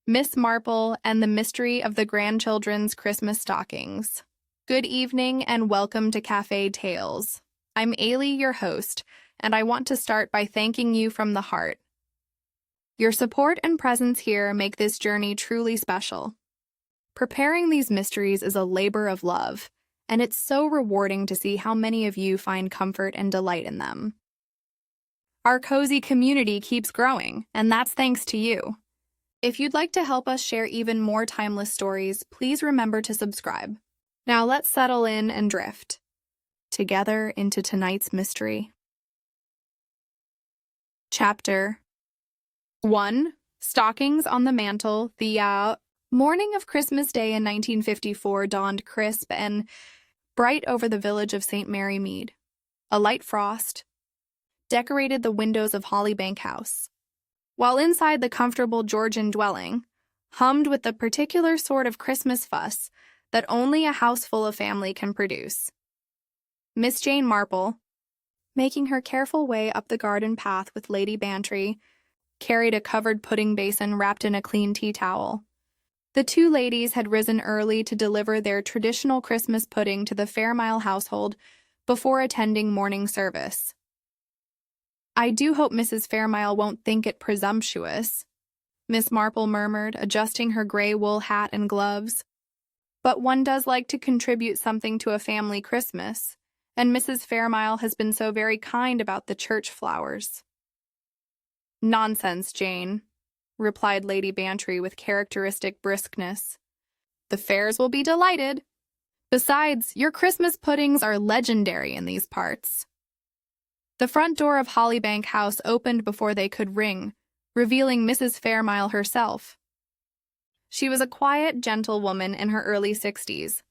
Miss Marple and the Mystery of the Grandchildren's Christmas Stockings. Good evening and welcome to Cafe Tales. I'm Ailey, your host, and I want to start by thanking you from the heart. Your support and presence here make this journey truly special. Preparing these mysteries is a labor of love, and it's so rewarding to see how many of you find comfort and delight in them. Our cozy community keeps growing, and that's thanks to you. If you'd like to help us share even more timeless stories, please remember to subscribe. Now let's settle in and drift together into tonight's mystery. Chapter 1. Stockings on the Mantle. The morning of Christmas Day in 1954 dawned crisp and bright over the village of St. Mary Mead. A light frost decorated the windows of Hollybank House, while inside the comfortable Georgian dwelling hummed with the particular sort of Christmas fuss that only a house full of family can produce. Miss Jane Marple, making her careful way up the garden path with Lady Bantry, carried a covered pudding basin wrapped in a clean tea towel. The two ladies had risen early to deliver their traditional Christmas pudding to the Fairmile household before attending morning service. "I do hope Mrs. Fairmile won't think it presumptuous," Miss Marple murmured, adjusting her gray wool hat and gloves. "But one does like to contribute something to a family Christmas, and Mrs. Fairmile has been so very kind about the church flowers." "Nonsense, Jane," replied Lady Bantry with characteristic briskness. "The Fairs will be delighted. Besides, your Christmas puddings are legendary in these parts." The front door of Hollybank House opened before they could ring, revealing Mrs. Fairmile herself. She was a quiet, gentle woman in her early 60s,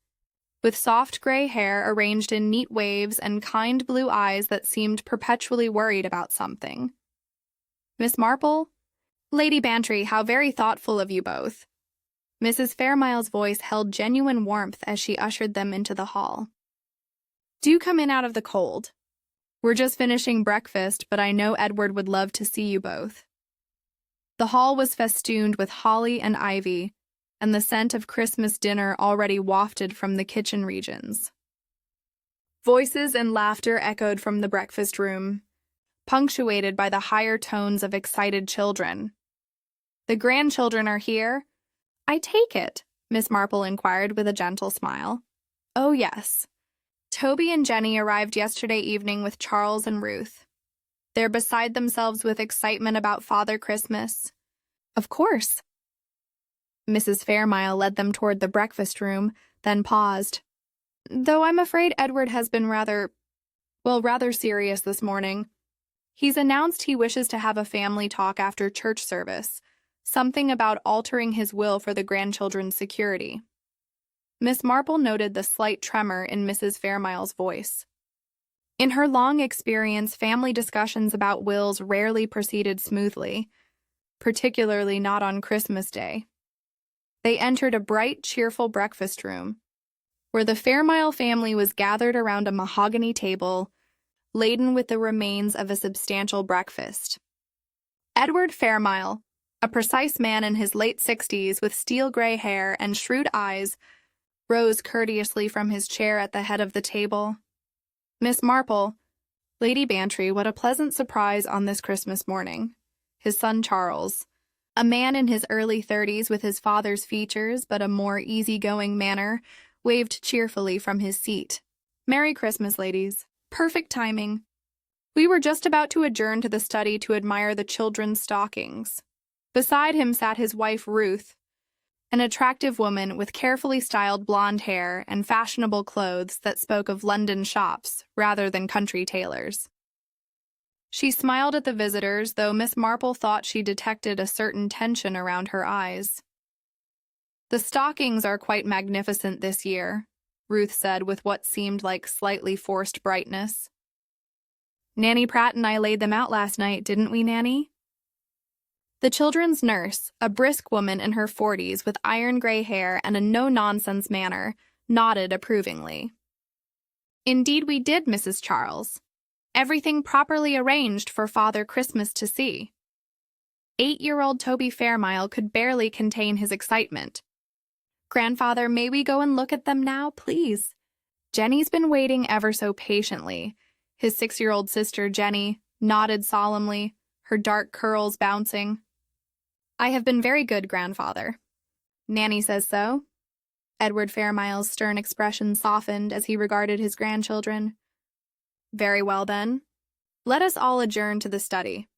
with soft gray hair arranged in neat waves and kind blue eyes that seemed perpetually worried about something. "Miss Marple? Lady Bantry, how very thoughtful of you both." Mrs. Fairmile's voice held genuine warmth as she ushered them into the hall. "Do come in out of the cold. We're just finishing breakfast, but I know Edward would love to see you both." The hall was festooned with holly and ivy, and the scent of Christmas dinner already wafted from the kitchen regions. Voices and laughter echoed from the breakfast room, punctuated by the higher tones of excited children. "The grandchildren are here?" "I take it?" Miss Marple inquired with a gentle smile. "Oh, yes. Toby and Jenny arrived yesterday evening with Charles and Ruth. They're beside themselves with excitement about Father Christmas." "Of course." Mrs. Fairmile led them toward the breakfast room, then paused. "Though I'm afraid Edward has been rather serious this morning. He's announced he wishes to have a family talk after church service, something about altering his will for the grandchildren's security." Miss Marple noted the slight tremor in Mrs. Fairmile's voice. In her long experience, family discussions about wills rarely proceeded smoothly, particularly not on Christmas Day. They entered a bright, cheerful breakfast room, where the Fairmile family was gathered around a mahogany table, laden with the remains of a substantial breakfast. Edward Fairmile, a precise man in his late 60s with steel-gray hair and shrewd eyes, rose courteously from his chair at the head of the table. "Miss Marple, Lady Bantry, what a pleasant surprise on this Christmas morning." His son Charles, a man in his early 30s with his father's features but a more easygoing manner, waved cheerfully from his seat. "Merry Christmas, ladies. Perfect timing. We were just about to adjourn to the study to admire the children's stockings." Beside him sat his wife Ruth, an attractive woman with carefully styled blonde hair and fashionable clothes that spoke of London shops rather than country tailors. She smiled at the visitors, though Miss Marple thought she detected a certain tension around her eyes. "The stockings are quite magnificent this year," Ruth said with what seemed like slightly forced brightness. "Nanny Pratt and I laid them out last night, didn't we, Nanny?" The children's nurse, a brisk woman in her 40s with iron-gray hair and a no-nonsense manner, nodded approvingly. "Indeed we did, Mrs. Charles. Everything properly arranged for Father Christmas to see." 8-year-old Toby Fairmile could barely contain his excitement. "Grandfather, may we go and look at them now, please?" Jenny's been waiting ever so patiently. His 6-year-old sister, Jenny, nodded solemnly, her dark curls bouncing. "I have been very good, Grandfather." "Nanny says so." Edward Fairmile's stern expression softened as he regarded his grandchildren. "Very well, then. Let us all adjourn to the study.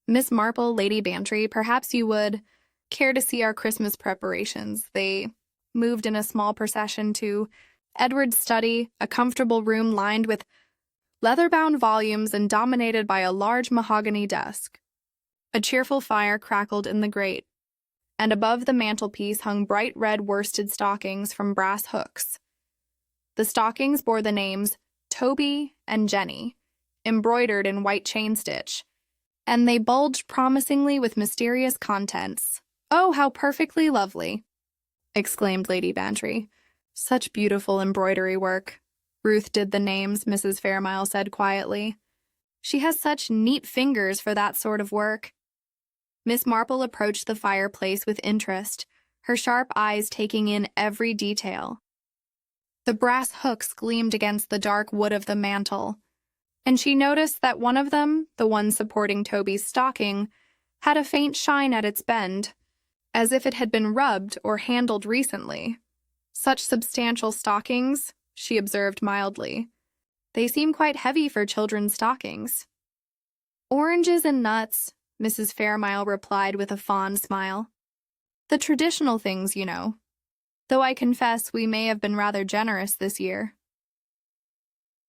Miss Marple, Lady Bantry, perhaps you would care to see our Christmas preparations." They moved in a small procession to Edward's study, a comfortable room lined with leather-bound volumes and dominated by a large mahogany desk. A cheerful fire crackled in the grate, and above the mantelpiece hung bright red worsted stockings from brass hooks. The stockings bore the names Toby and Jenny, embroidered in white chain-stitch, and they bulged promisingly with mysterious contents. "Oh, how perfectly lovely!" exclaimed Lady Bantry. "Such beautiful embroidery work." "Ruth did the names," Mrs. Fairmile said quietly. "She has such neat fingers for that sort of work." Miss Marple approached the fireplace with interest, her sharp eyes taking in every detail. The brass hooks gleamed against the dark wood of the mantel, and she noticed that one of them, the one supporting Toby's stocking, had a faint shine at its bend, as if it had been rubbed or handled recently. "Such substantial stockings," she observed mildly. "They seem quite heavy for children's stockings." "Oranges and nuts," Mrs. Fairmile replied with a fond smile. "The traditional things, you know. Though I confess we may have been rather generous this year."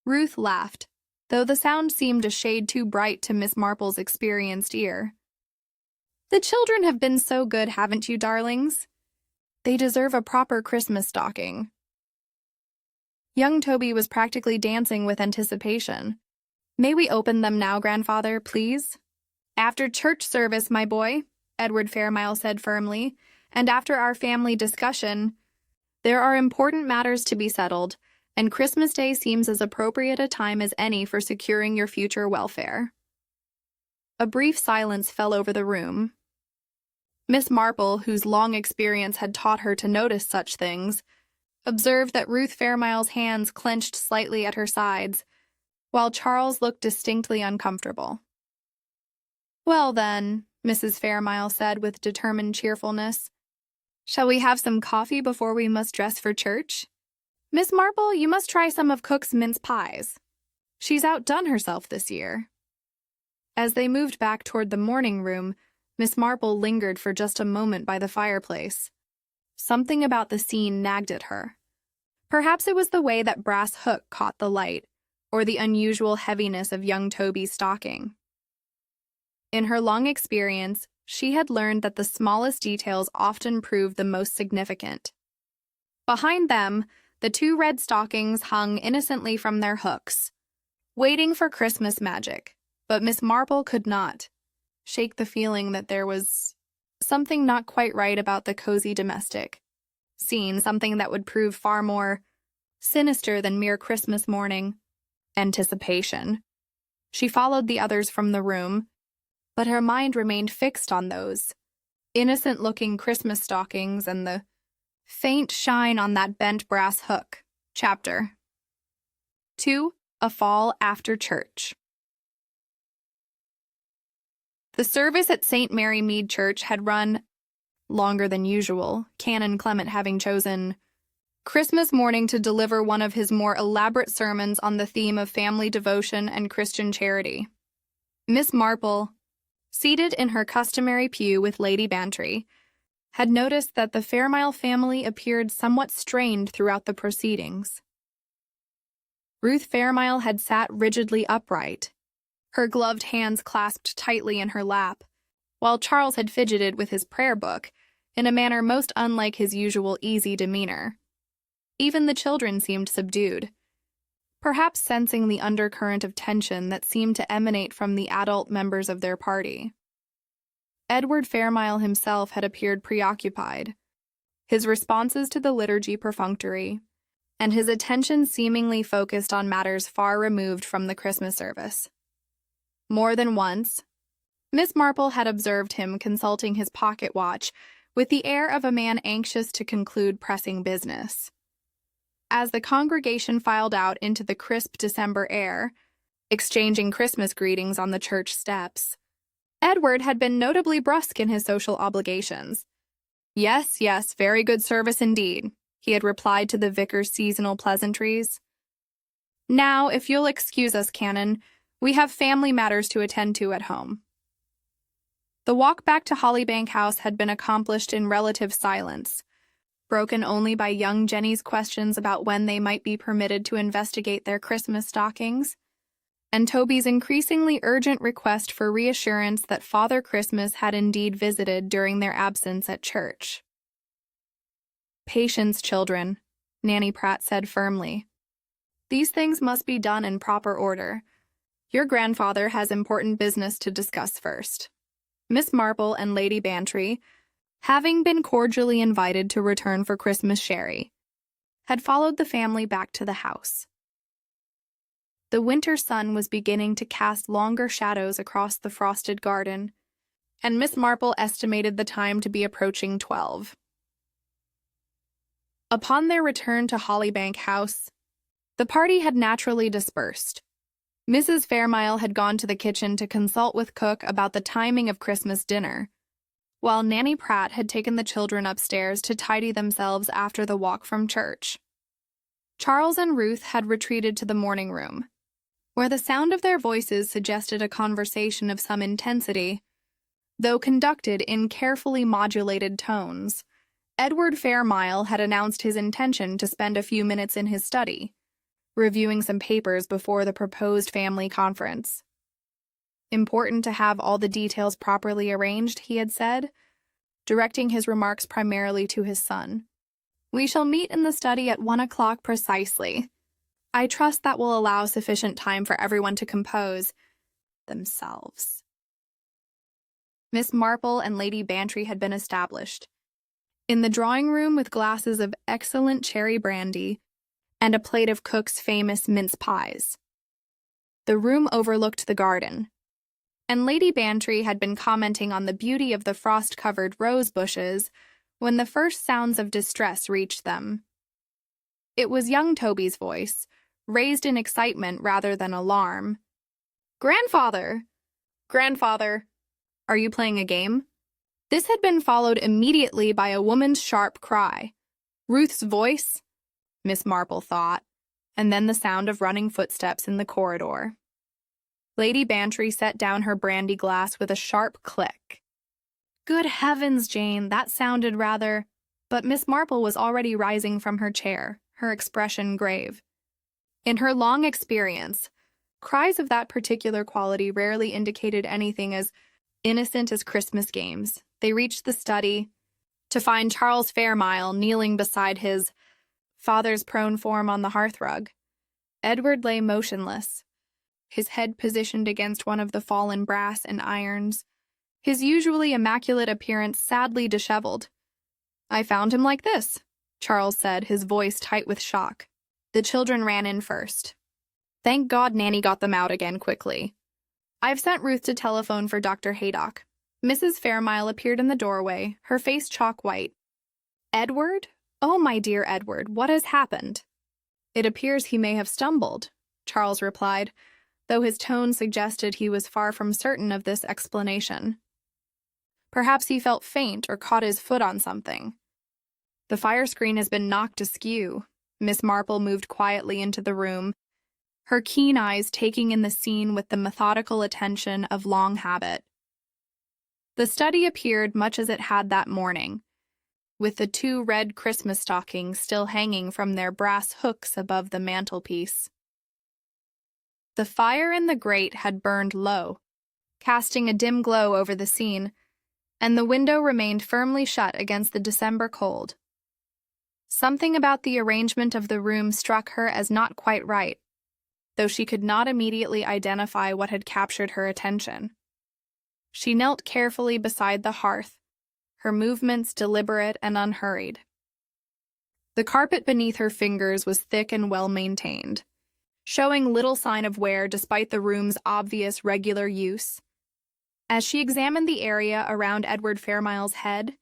Ruth laughed, though the sound seemed a shade too bright to Miss Marple's experienced ear. "The children have been so good, haven't you, darlings? They deserve a proper Christmas stocking." Young Toby was practically dancing with anticipation. "May we open them now, Grandfather, please?" "After church service, my boy," Edward Fairmile said firmly, "and after our family discussion. There are important matters to be settled, and Christmas Day seems as appropriate a time as any for securing your future welfare." A brief silence fell over the room. Miss Marple, whose long experience had taught her to notice such things, observed that Ruth Fairmile's hands clenched slightly at her sides, while Charles looked distinctly uncomfortable. "Well, then," Mrs. Fairmile said with determined cheerfulness, "shall we have some coffee before we must dress for church? Miss Marple, you must try some of Cook's mince pies. She's outdone herself this year." As they moved back toward the morning room, Miss Marple lingered for just a moment by the fireplace. Something about the scene nagged at her. Perhaps it was the way that brass hook caught the light, or the unusual heaviness of young Toby's stocking. In her long experience, she had learned that the smallest details often prove the most significant. Behind them, the 2 red stockings hung innocently from their hooks, waiting for Christmas magic, but Miss Marple could not shake the feeling that there was something not quite right about the cozy domestic scene, something that would prove far more sinister than mere Christmas morning anticipation. She followed the others from the room, but her mind remained fixed on those innocent-looking Christmas stockings and the faint shine on that bent brass hook. Chapter 2. A Fall After Church. The service at St. Mary Mead Church had run longer than usual, Canon Clement having chosen Christmas morning to deliver one of his more elaborate sermons on the theme of family devotion and Christian charity. Miss Marple, seated in her customary pew with Lady Bantry, had noticed that the Fairmile family appeared somewhat strained throughout the proceedings. Ruth Fairmile had sat rigidly upright, her gloved hands clasped tightly in her lap, while Charles had fidgeted with his prayer book in a manner most unlike his usual easy demeanor. Even the children seemed subdued, perhaps sensing the undercurrent of tension that seemed to emanate from the adult members of their party. Edward Fairmile himself had appeared preoccupied, his responses to the liturgy perfunctory, and his attention seemingly focused on matters far removed from the Christmas service. More than once, Miss Marple had observed him consulting his pocket watch with the air of a man anxious to conclude pressing business. As the congregation filed out into the crisp December air, exchanging Christmas greetings on the church steps, Edward had been notably brusque in his social obligations. "Yes, yes, very good service indeed," he had replied to the vicar's seasonal pleasantries. "Now, if you'll excuse us, Canon, we have family matters to attend to at home." The walk back to Hollybank House had been accomplished in relative silence, broken only by young Jenny's questions about when they might be permitted to investigate their Christmas stockings, and Toby's increasingly urgent request for reassurance that Father Christmas had indeed visited during their absence at church. "Patience, children," Nanny Pratt said firmly. "These things must be done in proper order. Your grandfather has important business to discuss first." Miss Marple and Lady Bantry, having been cordially invited to return for Christmas sherry, had followed the family back to the house. The winter sun was beginning to cast longer shadows across the frosted garden, and Miss Marple estimated the time to be approaching 12. Upon their return to Hollybank House, the party had naturally dispersed. Mrs. Fairmile had gone to the kitchen to consult with cook about the timing of Christmas dinner, while Nanny Pratt had taken the children upstairs to tidy themselves after the walk from church. Charles and Ruth had retreated to the morning room, where the sound of their voices suggested a conversation of some intensity, though conducted in carefully modulated tones. Edward Fairmile had announced his intention to spend a few minutes in his study, reviewing some papers before the proposed family conference. "Important to have all the details properly arranged," he had said, directing his remarks primarily to his son. "We shall meet in the study at 1 o'clock precisely. I trust that will allow sufficient time for everyone to compose themselves." Miss Marple and Lady Bantry had been established in the drawing-room with glasses of excellent cherry brandy and a plate of cook's famous mince pies. The room overlooked the garden, and Lady Bantry had been commenting on the beauty of the frost-covered rose bushes when the first sounds of distress reached them. It was young Toby's voice, raised in excitement rather than alarm. "Grandfather! Grandfather! Are you playing a game?" This had been followed immediately by a woman's sharp cry. Ruth's voice, Miss Marple thought, and then the sound of running footsteps in the corridor. Lady Bantry set down her brandy glass with a sharp click. "Good heavens, Jane, that sounded rather—" But Miss Marple was already rising from her chair, her expression grave. In her long experience, cries of that particular quality rarely indicated anything as innocent as Christmas games. They reached the study, to find Charles Fairmile kneeling beside his father's prone form on the hearthrug. Edward lay motionless, his head positioned against one of the fallen brass and irons, his usually immaculate appearance sadly disheveled. "I found him like this," Charles said, his voice tight with shock. The children ran in first. Thank God Nanny got them out again quickly. "I've sent Ruth to telephone for Dr. Haydock." Mrs. Fairmile appeared in the doorway, her face chalk white. "Edward? Oh, my dear Edward, what has happened?" "It appears he may have stumbled," Charles replied, though his tone suggested he was far from certain of this explanation. "Perhaps he felt faint or caught his foot on something. The fire screen has been knocked askew." Miss Marple moved quietly into the room, her keen eyes taking in the scene with the methodical attention of long habit. The study appeared much as it had that morning, with the 2 red Christmas stockings still hanging from their brass hooks above the mantelpiece. The fire in the grate had burned low, casting a dim glow over the scene, and the window remained firmly shut against the December cold. Something about the arrangement of the room struck her as not quite right, though she could not immediately identify what had captured her attention. She knelt carefully beside the hearth, her movements deliberate and unhurried. The carpet beneath her fingers was thick and well-maintained, showing little sign of wear despite the room's obvious regular use. As she examined the area around Edward Fairmile's head,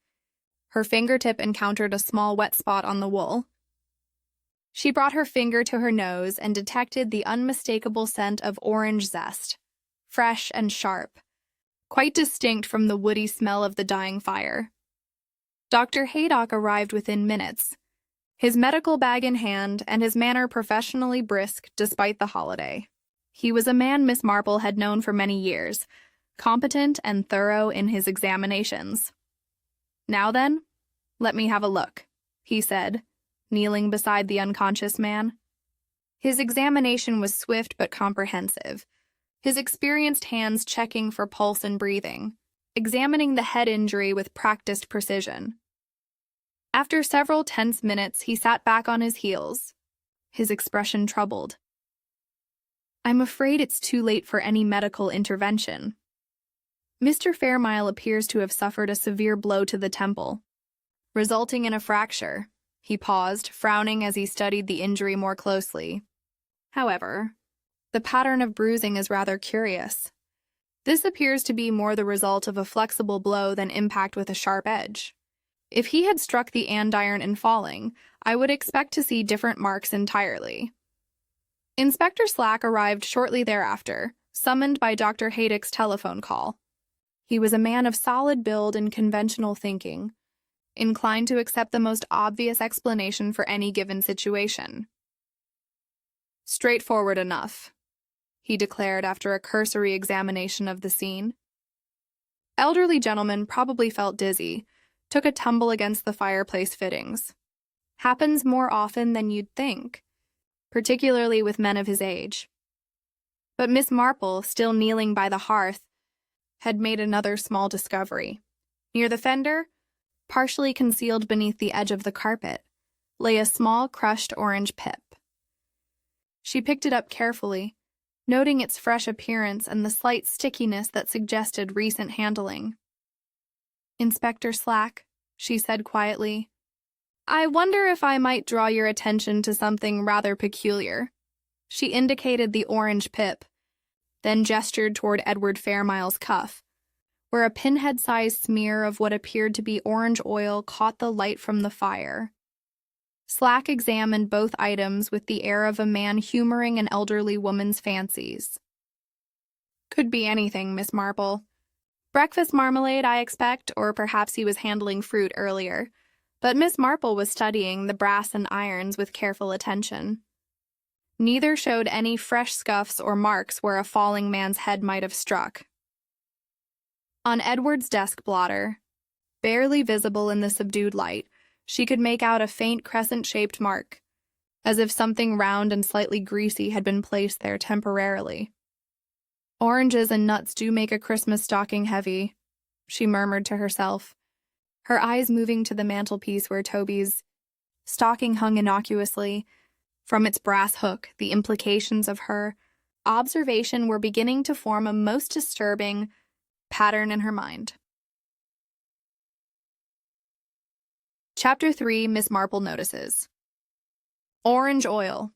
her fingertip encountered a small wet spot on the wool. She brought her finger to her nose and detected the unmistakable scent of orange zest, fresh and sharp, quite distinct from the woody smell of the dying fire. Dr. Haydock arrived within minutes, his medical bag in hand and his manner professionally brisk despite the holiday. He was a man Miss Marple had known for many years, competent and thorough in his examinations. "Now then, let me have a look," he said, kneeling beside the unconscious man. His examination was swift but comprehensive, his experienced hands checking for pulse and breathing, examining the head injury with practiced precision. After several tense minutes, he sat back on his heels, his expression troubled. "I'm afraid it's too late for any medical intervention. Mr. Fairmile appears to have suffered a severe blow to the temple, resulting in a fracture." He paused, frowning as he studied the injury more closely. "However, the pattern of bruising is rather curious. This appears to be more the result of a flexible blow than impact with a sharp edge. If he had struck the andiron in falling, I would expect to see different marks entirely." Inspector Slack arrived shortly thereafter, summoned by Dr. Haydock's telephone call. He was a man of solid build and conventional thinking, inclined to accept the most obvious explanation for any given situation. "Straightforward enough," he declared after a cursory examination of the scene. Elderly gentleman probably felt dizzy, took a tumble against the fireplace fittings. Happens more often than you'd think, particularly with men of his age. But Miss Marple, still kneeling by the hearth, had made another small discovery. Near the fender, partially concealed beneath the edge of the carpet, lay a small crushed orange pip. She picked it up carefully, noting its fresh appearance and the slight stickiness that suggested recent handling. "Inspector Slack," she said quietly, "I wonder if I might draw your attention to something rather peculiar." She indicated the orange pip, then gestured toward Edward Fairmile's cuff, where a pinhead-sized smear of what appeared to be orange oil caught the light from the fire. Slack examined both items with the air of a man humoring an elderly woman's fancies. "Could be anything, Miss Marple. Breakfast marmalade, I expect, or perhaps he was handling fruit earlier." But Miss Marple was studying the brass and irons with careful attention. Neither showed any fresh scuffs or marks where a falling man's head might have struck. On Edward's desk blotter, barely visible in the subdued light, she could make out a faint crescent-shaped mark, as if something round and slightly greasy had been placed there temporarily. "Oranges and nuts do make a Christmas stocking heavy," she murmured to herself, her eyes moving to the mantelpiece where Toby's stocking hung innocuously. From its brass hook, the implications of her observation were beginning to form a most disturbing pattern in her mind. Chapter 3, Miss Marple Notices. Orange oil.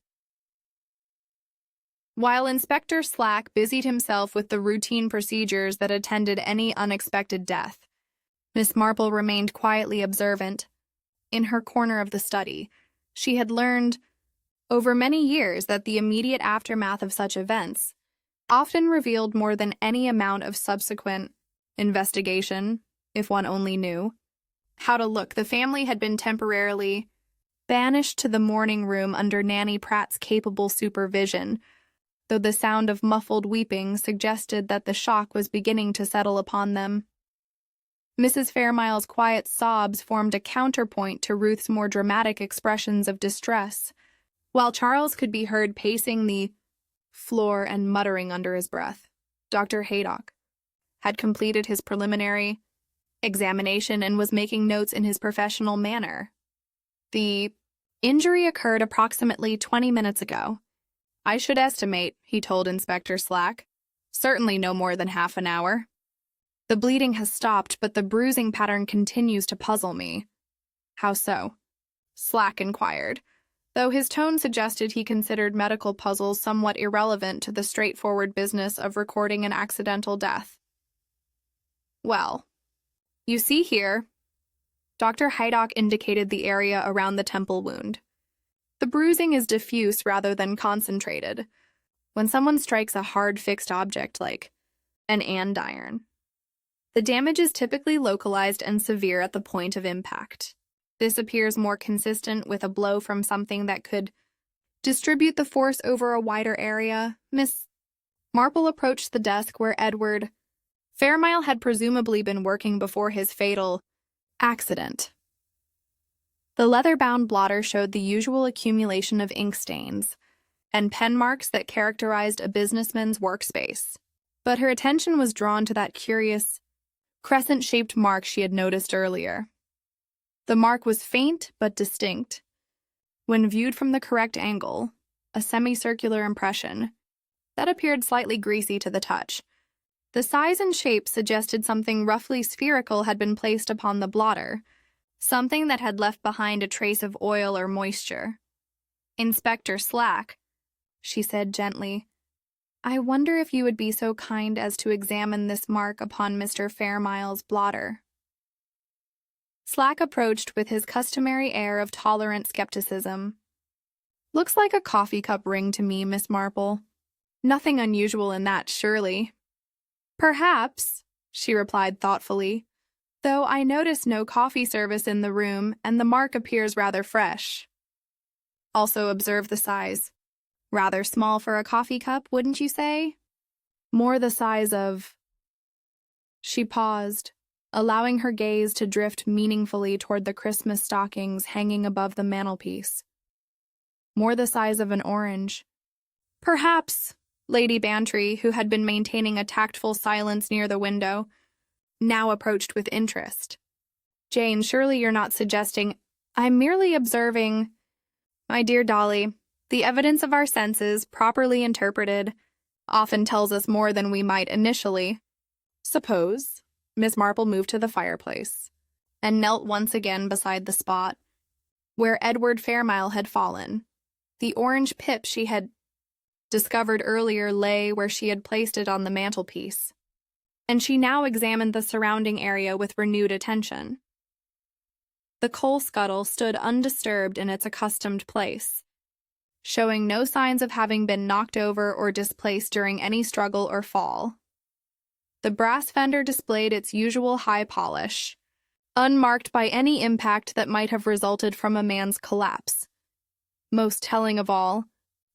While Inspector Slack busied himself with the routine procedures that attended any unexpected death, Miss Marple remained quietly observant. In her corner of the study, she had learned over many years that the immediate aftermath of such events often revealed more than any amount of subsequent investigation, if one only knew how to look. The family had been temporarily banished to the morning room under Nanny Pratt's capable supervision, though the sound of muffled weeping suggested that the shock was beginning to settle upon them. Mrs. Fairmile's quiet sobs formed a counterpoint to Ruth's more dramatic expressions of distress, while Charles could be heard pacing the floor and muttering under his breath. Dr. Haydock had completed his preliminary examination and was making notes in his professional manner. "The injury occurred approximately 20 minutes ago. I should estimate," he told Inspector Slack, "certainly no more than half an hour. The bleeding has stopped, but the bruising pattern continues to puzzle me." "How so?" Slack inquired, though his tone suggested he considered medical puzzles somewhat irrelevant to the straightforward business of recording an accidental death. Well, you see here, Dr. Haydock indicated the area around the temple wound. The bruising is diffuse rather than concentrated. When someone strikes a hard fixed object like an andiron, the damage is typically localized and severe at the point of impact. This appears more consistent with a blow from something that could distribute the force over a wider area. Miss Marple approached the desk where Edward Fairmile had presumably been working before his fatal accident. The leather-bound blotter showed the usual accumulation of ink stains and pen marks that characterized a businessman's workspace. But her attention was drawn to that curious, crescent-shaped mark she had noticed earlier. The mark was faint but distinct. When viewed from the correct angle, a semicircular impression that appeared slightly greasy to the touch. The size and shape suggested something roughly spherical had been placed upon the blotter, something that had left behind a trace of oil or moisture. "Inspector Slack," she said gently, "I wonder if you would be so kind as to examine this mark upon Mr. Fairmile's blotter." Slack approached with his customary air of tolerant skepticism. "Looks like a coffee cup ring to me, Miss Marple. Nothing unusual in that, surely." "Perhaps," she replied thoughtfully, "though I notice no coffee service in the room and the mark appears rather fresh. Also observe the size. Rather small for a coffee cup, wouldn't you say? More the size of—" She paused, allowing her gaze to drift meaningfully toward the Christmas stockings hanging above the mantelpiece. "More the size of an orange." "Perhaps," Lady Bantry, who had been maintaining a tactful silence near the window, now approached with interest. "Jane, surely you're not suggesting—" "I'm merely observing—" "My dear Dolly, the evidence of our senses, properly interpreted, often tells us more than we might initially suppose." Miss Marple moved to the fireplace and knelt once again beside the spot where Edward Fairmile had fallen. The orange pip she had discovered earlier lay where she had placed it on the mantelpiece, and she now examined the surrounding area with renewed attention. The coal scuttle stood undisturbed in its accustomed place, showing no signs of having been knocked over or displaced during any struggle or fall. The brass fender displayed its usual high polish, unmarked by any impact that might have resulted from a man's collapse. Most telling of all,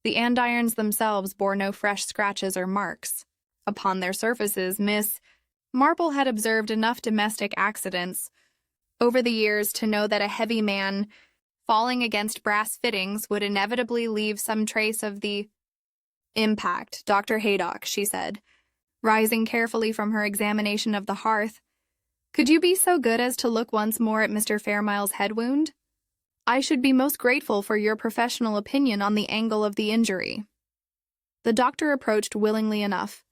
the andirons themselves bore no fresh scratches or marks. Upon their surfaces, Miss Marple had observed enough domestic accidents over the years to know that a heavy man falling against brass fittings would inevitably leave some trace of the impact. "Dr. Haydock," she said, rising carefully from her examination of the hearth, "could you be so good as to look once more at Mr. Fairmile's head wound? I should be most grateful for your professional opinion on the angle of the injury." The doctor approached willingly enough,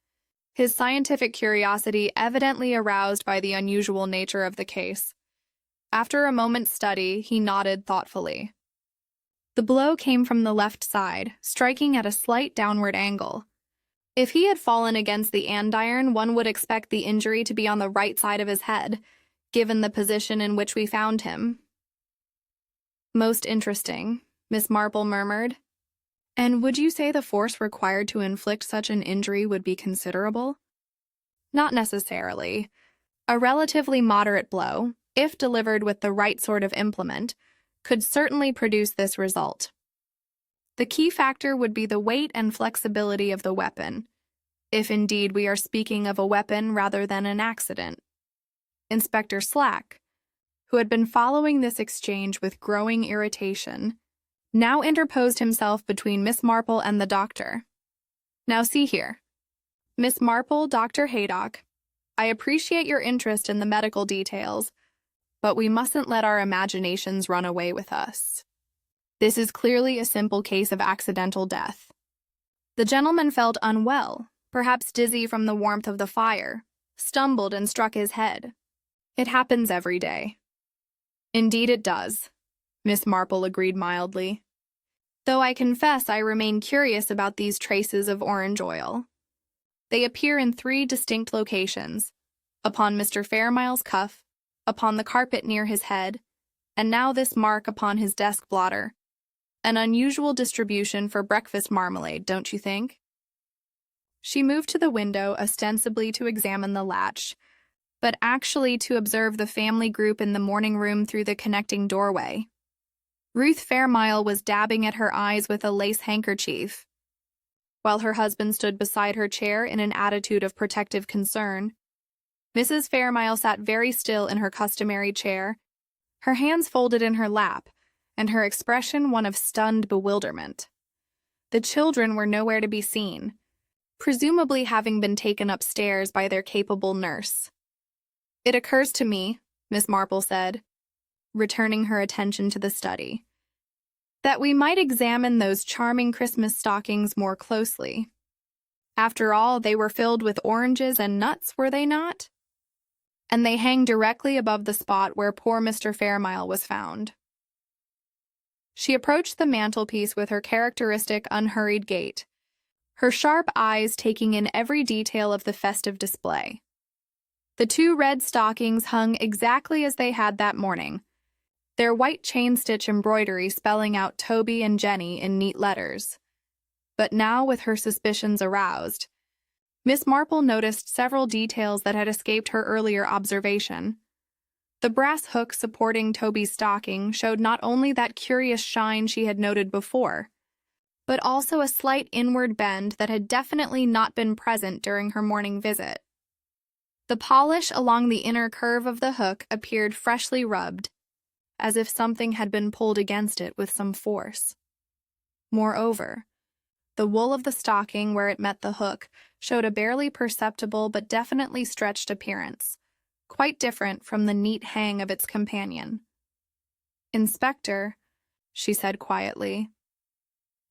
his scientific curiosity evidently aroused by the unusual nature of the case. After a moment's study, he nodded thoughtfully. The blow came from the left side, striking at a slight downward angle. If he had fallen against the andiron, one would expect the injury to be on the right side of his head, given the position in which we found him. "Most interesting," Miss Marple murmured. "And would you say the force required to inflict such an injury would be considerable?" "Not necessarily. A relatively moderate blow, if delivered with the right sort of implement, could certainly produce this result. The key factor would be the weight and flexibility of the weapon, if indeed we are speaking of a weapon rather than an accident." Inspector Slack, who had been following this exchange with growing irritation, now interposed himself between Miss Marple and the doctor. "Now see here. Miss Marple, Dr. Haydock, I appreciate your interest in the medical details, but we mustn't let our imaginations run away with us. This is clearly a simple case of accidental death. The gentleman felt unwell, perhaps dizzy from the warmth of the fire, stumbled and struck his head. It happens every day." "Indeed it does," Miss Marple agreed mildly. "Though I confess I remain curious about these traces of orange oil. They appear in 3 distinct locations, upon Mr. Fairmile's cuff, upon the carpet near his head, and now this mark upon his desk blotter. An unusual distribution for breakfast marmalade, don't you think? She moved to the window ostensibly to examine the latch, but actually to observe the family group in the morning room through the connecting doorway. Ruth Fairmile was dabbing at her eyes with a lace handkerchief, while her husband stood beside her chair in an attitude of protective concern. Mrs. Fairmile sat very still in her customary chair, her hands folded in her lap, and her expression one of stunned bewilderment. The children were nowhere to be seen, presumably having been taken upstairs by their capable nurse. "It occurs to me," Miss Marple said, returning her attention to the study, "that we might examine those charming Christmas stockings more closely. After all, they were filled with oranges and nuts, were they not? And they hang directly above the spot where poor Mr. Fairmile was found." She approached the mantelpiece with her characteristic unhurried gait, her sharp eyes taking in every detail of the festive display. The 2 red stockings hung exactly as they had that morning, their white chain-stitch embroidery spelling out Toby and Jenny in neat letters. But now, with her suspicions aroused, Miss Marple noticed several details that had escaped her earlier observation. The brass hook supporting Toby's stocking showed not only that curious shine she had noted before, but also a slight inward bend that had definitely not been present during her morning visit. The polish along the inner curve of the hook appeared freshly rubbed, as if something had been pulled against it with some force. Moreover, the wool of the stocking where it met the hook showed a barely perceptible but definitely stretched appearance, quite different from the neat hang of its companion. "Inspector," she said quietly,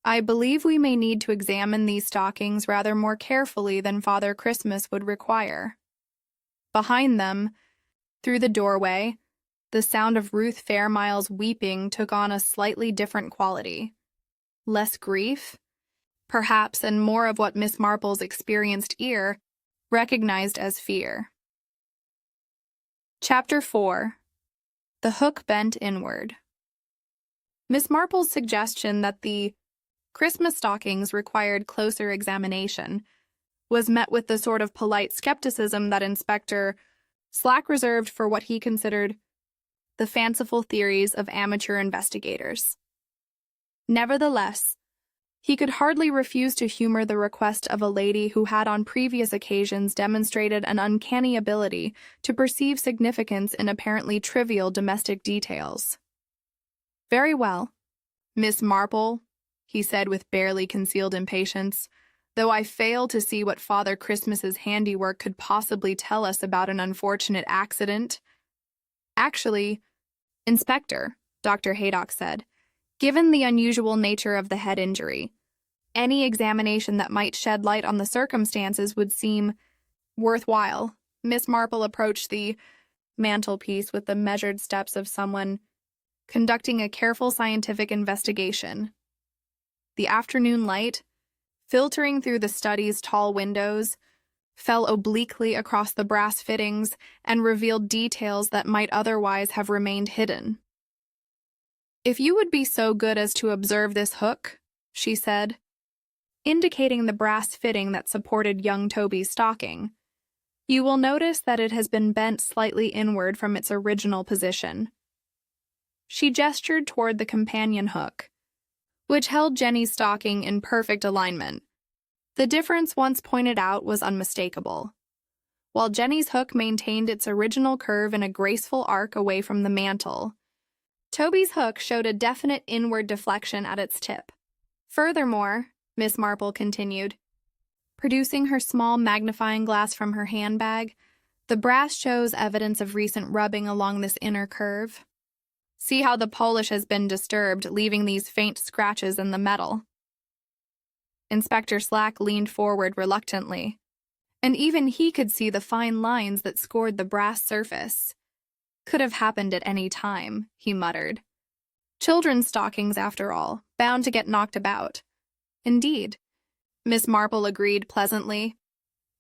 "I believe we may need to examine these stockings rather more carefully than Father Christmas would require." Behind them, through the doorway, the sound of Ruth Fairmile's weeping took on a slightly different quality. Less grief, perhaps, and more of what Miss Marple's experienced ear recognized as fear. Chapter 4. The Hook Bent Inward. Miss Marple's suggestion that the Christmas stockings required closer examination was met with the sort of polite skepticism that Inspector Slack reserved for what he considered the fanciful theories of amateur investigators. Nevertheless, he could hardly refuse to humor the request of a lady who had on previous occasions demonstrated an uncanny ability to perceive significance in apparently trivial domestic details. "Very well, Miss Marple," he said with barely concealed impatience, "though I fail to see what Father Christmas's handiwork could possibly tell us about an unfortunate accident." "Actually, Inspector," Dr. Haydock said, "given the unusual nature of the head injury, any examination that might shed light on the circumstances would seem worthwhile." Miss Marple approached the mantelpiece with the measured steps of someone conducting a careful scientific investigation. The afternoon light, filtering through the study's tall windows, fell obliquely across the brass fittings and revealed details that might otherwise have remained hidden. "If you would be so good as to observe this hook," she said, indicating the brass fitting that supported young Toby's stocking, "you will notice that it has been bent slightly inward from its original position." She gestured toward the companion hook, which held Jenny's stocking in perfect alignment. The difference once pointed out was unmistakable. While Jenny's hook maintained its original curve in a graceful arc away from the mantel, Toby's hook showed a definite inward deflection at its tip. "Furthermore," Miss Marple continued, producing her small magnifying glass from her handbag, "the brass shows evidence of recent rubbing along this inner curve. See how the polish has been disturbed, leaving these faint scratches in the metal." Inspector Slack leaned forward reluctantly, and even he could see the fine lines that scored the brass surface. "Could have happened at any time," he muttered. "Children's stockings, after all, bound to get knocked about." "Indeed," Miss Marple agreed pleasantly,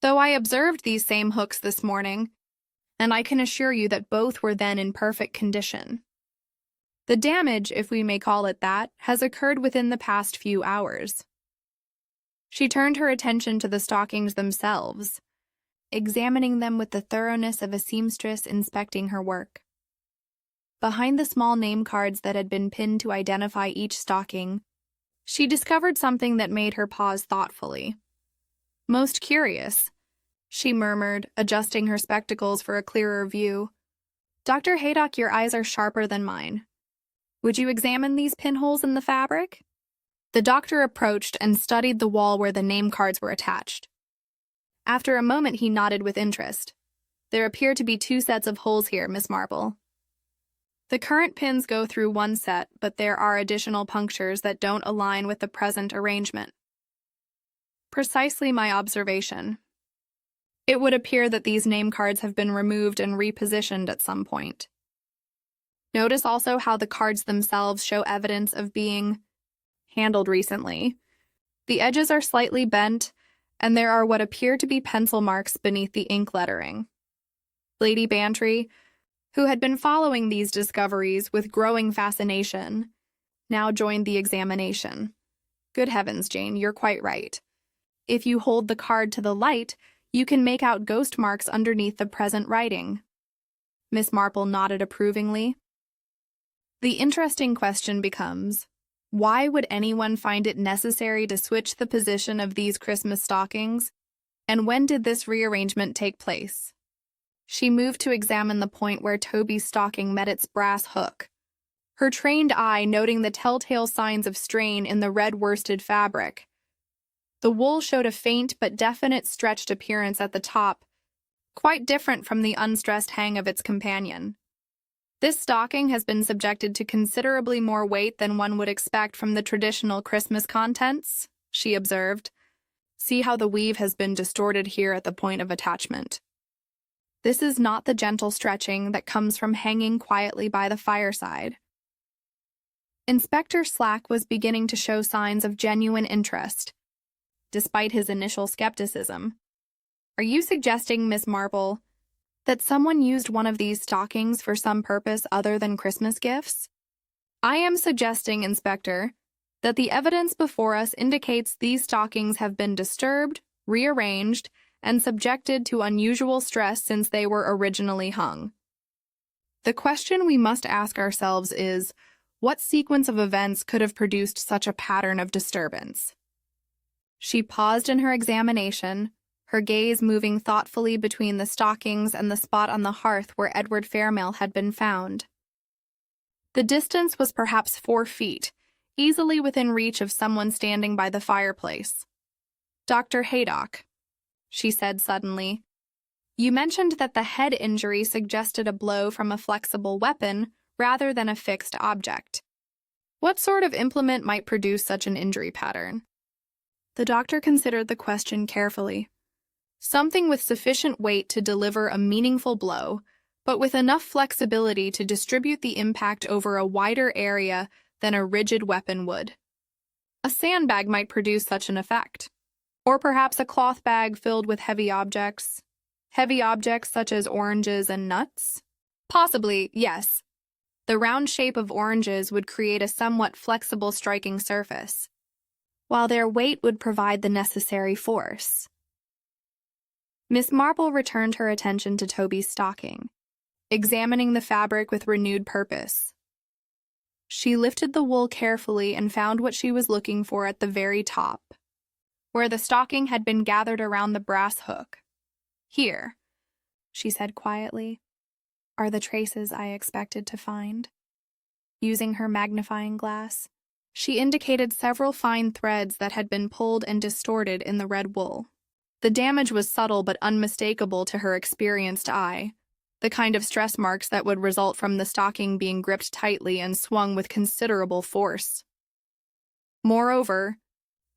"though I observed these same hooks this morning, and I can assure you that both were then in perfect condition. The damage, if we may call it that, has occurred within the past few hours. She turned her attention to the stockings themselves, examining them with the thoroughness of a seamstress inspecting her work. Behind the small name cards that had been pinned to identify each stocking, she discovered something that made her pause thoughtfully. "Most curious," she murmured, adjusting her spectacles for a clearer view. "Dr. Haydock, your eyes are sharper than mine. Would you examine these pinholes in the fabric?" The doctor approached and studied the wall where the name cards were attached. After a moment, he nodded with interest. "There appear to be 2 sets of holes here, Miss Marple. The current pins go through one set, but there are additional punctures that don't align with the present arrangement." "Precisely my observation. It would appear that these name cards have been removed and repositioned at some point. Notice also how the cards themselves show evidence of being handled recently. The edges are slightly bent, and there are what appear to be pencil marks beneath the ink lettering." Lady Bantry, who had been following these discoveries with growing fascination, now joined the examination. "Good heavens, Jane, you're quite right. If you hold the card to the light, you can make out ghost marks underneath the present writing." Miss Marple nodded approvingly. "The interesting question becomes, why would anyone find it necessary to switch the position of these Christmas stockings, and when did this rearrangement take place?" She moved to examine the point where Toby's stocking met its brass hook, her trained eye noting the telltale signs of strain in the red worsted fabric. The wool showed a faint but definite stretched appearance at the top, quite different from the unstressed hang of its companion. "This stocking has been subjected to considerably more weight than one would expect from the traditional Christmas contents," she observed. "See how the weave has been distorted here at the point of attachment. This is not the gentle stretching that comes from hanging quietly by the fireside." Inspector Slack was beginning to show signs of genuine interest, despite his initial skepticism. "Are you suggesting, Miss Marple, that someone used one of these stockings for some purpose other than Christmas gifts?" "I am suggesting, Inspector, that the evidence before us indicates these stockings have been disturbed, rearranged, and subjected to unusual stress since they were originally hung. The question we must ask ourselves is, what sequence of events could have produced such a pattern of disturbance?" She paused in her examination, her gaze moving thoughtfully between the stockings and the spot on the hearth where Edward Fairmail had been found. The distance was perhaps 4 feet, easily within reach of someone standing by the fireplace. "Dr. Haydock," she said suddenly, "you mentioned that the head injury suggested a blow from a flexible weapon rather than a fixed object. What sort of implement might produce such an injury pattern?" The doctor considered the question carefully. "Something with sufficient weight to deliver a meaningful blow, but with enough flexibility to distribute the impact over a wider area than a rigid weapon would. A sandbag might produce such an effect. Or perhaps a cloth bag filled with heavy objects such as oranges and nuts? Possibly, yes. The round shape of oranges would create a somewhat flexible striking surface, while their weight would provide the necessary force." Miss Marple returned her attention to Toby's stocking, examining the fabric with renewed purpose. She lifted the wool carefully and found what she was looking for at the very top, where the stocking had been gathered around the brass hook. "Here," she said quietly, "are the traces I expected to find." Using her magnifying glass, she indicated several fine threads that had been pulled and distorted in the red wool. The damage was subtle but unmistakable to her experienced eye, the kind of stress marks that would result from the stocking being gripped tightly and swung with considerable force. "Moreover,"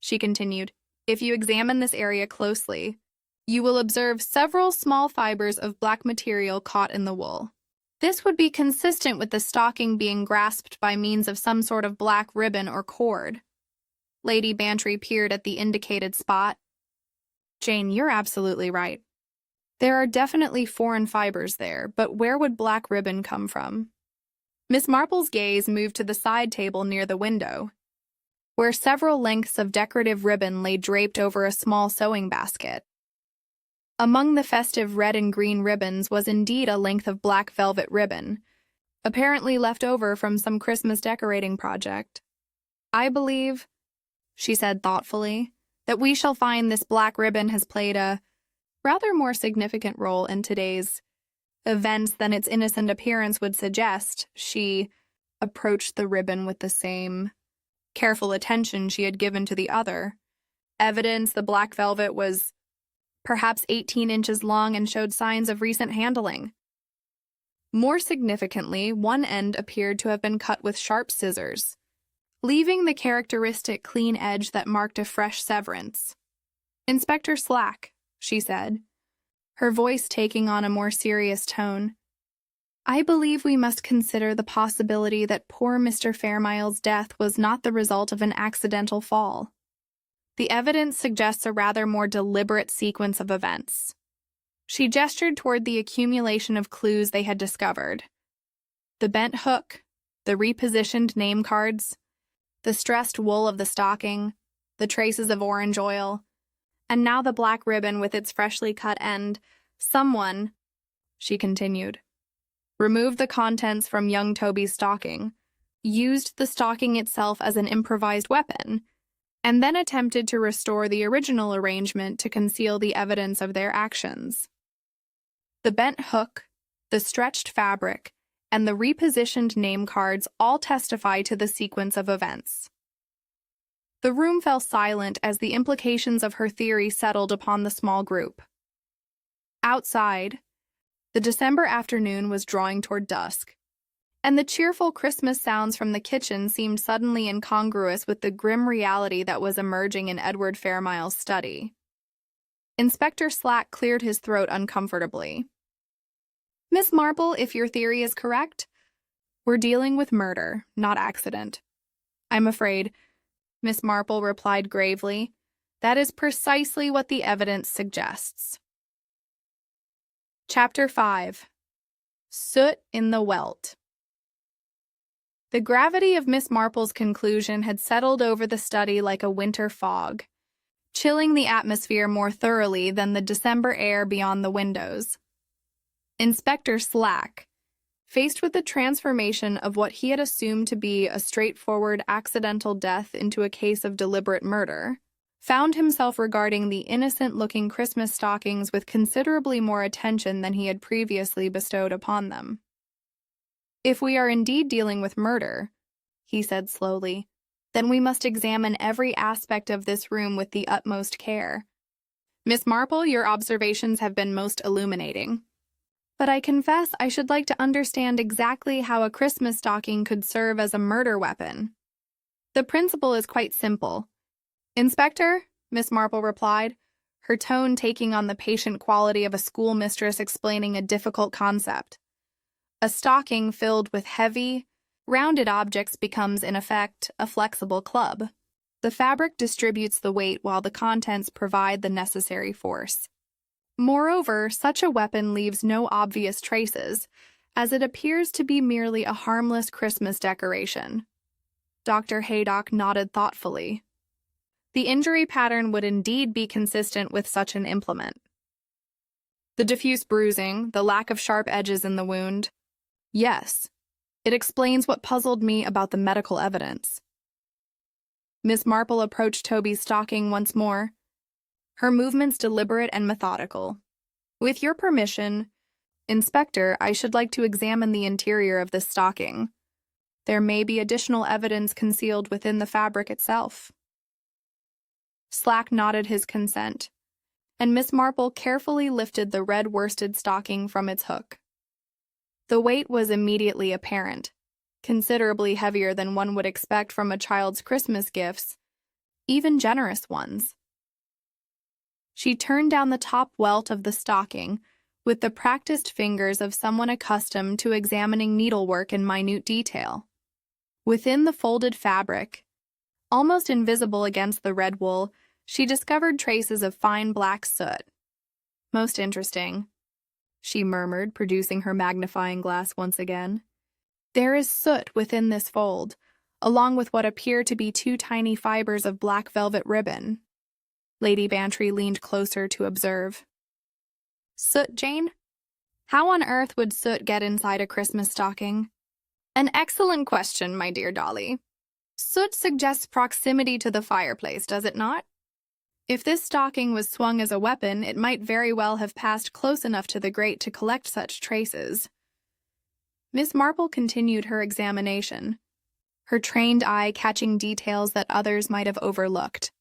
she continued, "if you examine this area closely, you will observe several small fibers of black material caught in the wool. This would be consistent with the stocking being grasped by means of some sort of black ribbon or cord." Lady Bantry peered at the indicated spot. "Jane, you're absolutely right. There are definitely foreign fibers there, but where would black ribbon come from? Miss Marple's gaze moved to the side table near the window, where several lengths of decorative ribbon lay draped over a small sewing basket. Among the festive red and green ribbons was indeed a length of black velvet ribbon, apparently left over from some Christmas decorating project. I believe, she said thoughtfully, that we shall find this black ribbon has played a rather more significant role in today's events than its innocent appearance would suggest. She approached the ribbon with the same careful attention she had given to the other. Evidence the black velvet was perhaps 18 inches long and showed signs of recent handling. More significantly, one end appeared to have been cut with sharp scissors, leaving the characteristic clean edge that marked a fresh severance. "Inspector Slack," she said, her voice taking on a more serious tone, "I believe we must consider the possibility that poor Mr. Fairmile's death was not the result of an accidental fall. The evidence suggests a rather more deliberate sequence of events." She gestured toward the accumulation of clues they had discovered. The bent hook, the repositioned name cards, the stressed wool of the stocking, the traces of orange oil, and now the black ribbon with its freshly cut end. Someone, she continued, removed the contents from young Toby's stocking, used the stocking itself as an improvised weapon, and then attempted to restore the original arrangement to conceal the evidence of their actions. The bent hook, the stretched fabric, and the repositioned name cards all testify to the sequence of events. The room fell silent as the implications of her theory settled upon the small group. Outside, the December afternoon was drawing toward dusk, and the cheerful Christmas sounds from the kitchen seemed suddenly incongruous with the grim reality that was emerging in Edward Fairmile's study. Inspector Slack cleared his throat uncomfortably. "Miss Marple, if your theory is correct, we're dealing with murder, not accident." "I'm afraid," Miss Marple replied gravely, "that is precisely what the evidence suggests." Chapter 5. Soot in the Welt. The gravity of Miss Marple's conclusion had settled over the study like a winter fog, chilling the atmosphere more thoroughly than the December air beyond the windows. Inspector Slack, faced with the transformation of what he had assumed to be a straightforward accidental death into a case of deliberate murder, found himself regarding the innocent-looking Christmas stockings with considerably more attention than he had previously bestowed upon them. "If we are indeed dealing with murder," he said slowly, "then we must examine every aspect of this room with the utmost care. Miss Marple, your observations have been most illuminating. But I confess I should like to understand exactly how a Christmas stocking could serve as a murder weapon." "The principle is quite simple, Inspector," Miss Marple replied, her tone taking on the patient quality of a schoolmistress explaining a difficult concept. "A stocking filled with heavy, rounded objects becomes, in effect, a flexible club. The fabric distributes the weight while the contents provide the necessary force. Moreover, such a weapon leaves no obvious traces, as it appears to be merely a harmless Christmas decoration." Dr. Haydock nodded thoughtfully. "The injury pattern would indeed be consistent with such an implement. The diffuse bruising, the lack of sharp edges in the wound. Yes, it explains what puzzled me about the medical evidence." Miss Marple approached Toby's stocking once more, her movements deliberate and methodical. "With your permission, Inspector, I should like to examine the interior of this stocking. There may be additional evidence concealed within the fabric itself." Slack nodded his consent, and Miss Marple carefully lifted the red worsted stocking from its hook. The weight was immediately apparent, considerably heavier than one would expect from a child's Christmas gifts, even generous ones. She turned down the top welt of the stocking with the practiced fingers of someone accustomed to examining needlework in minute detail. Within the folded fabric, almost invisible against the red wool, she discovered traces of fine black soot. Most interesting, she murmured, producing her magnifying glass once again. There is soot within this fold, along with what appear to be 2 tiny fibers of black velvet ribbon. Lady Bantry leaned closer to observe. Soot, Jane? How on earth would soot get inside a Christmas stocking? An excellent question, my dear Dolly. Soot suggests proximity to the fireplace, does it not? If this stocking was swung as a weapon, it might very well have passed close enough to the grate to collect such traces. Miss Marple continued her examination, her trained eye catching details that others might have overlooked.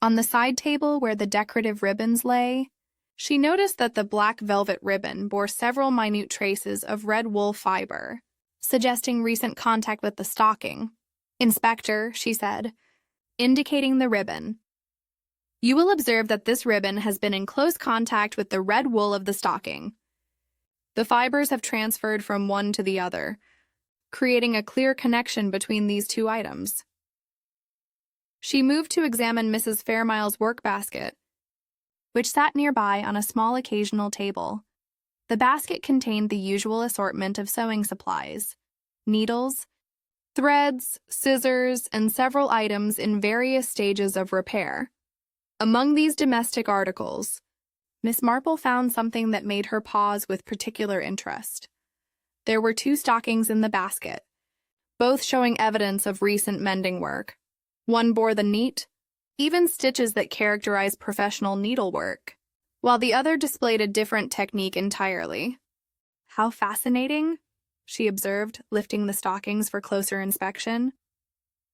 On the side table where the decorative ribbons lay, she noticed that the black velvet ribbon bore several minute traces of red wool fiber, suggesting recent contact with the stocking. Inspector, she said, indicating the ribbon. You will observe that this ribbon has been in close contact with the red wool of the stocking. The fibers have transferred from one to the other, creating a clear connection between these 2 items. She moved to examine Mrs. Fairmile's work basket, which sat nearby on a small occasional table. The basket contained the usual assortment of sewing supplies, needles, threads, scissors, and several items in various stages of repair. Among these domestic articles, Miss Marple found something that made her pause with particular interest. There were 2 stockings in the basket, both showing evidence of recent mending work. One bore the neat, even stitches that characterize professional needlework, while the other displayed a different technique entirely. How fascinating, she observed, lifting the stockings for closer inspection.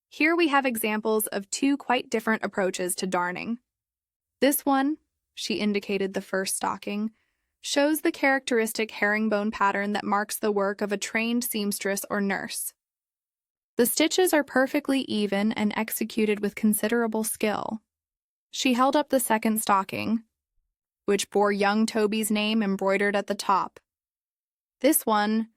Here we have examples of 2 quite different approaches to darning. This one, she indicated the first stocking, shows the characteristic herringbone pattern that marks the work of a trained seamstress or nurse. The stitches are perfectly even and executed with considerable skill. She held up the second stocking, which bore young Toby's name embroidered at the top. This one,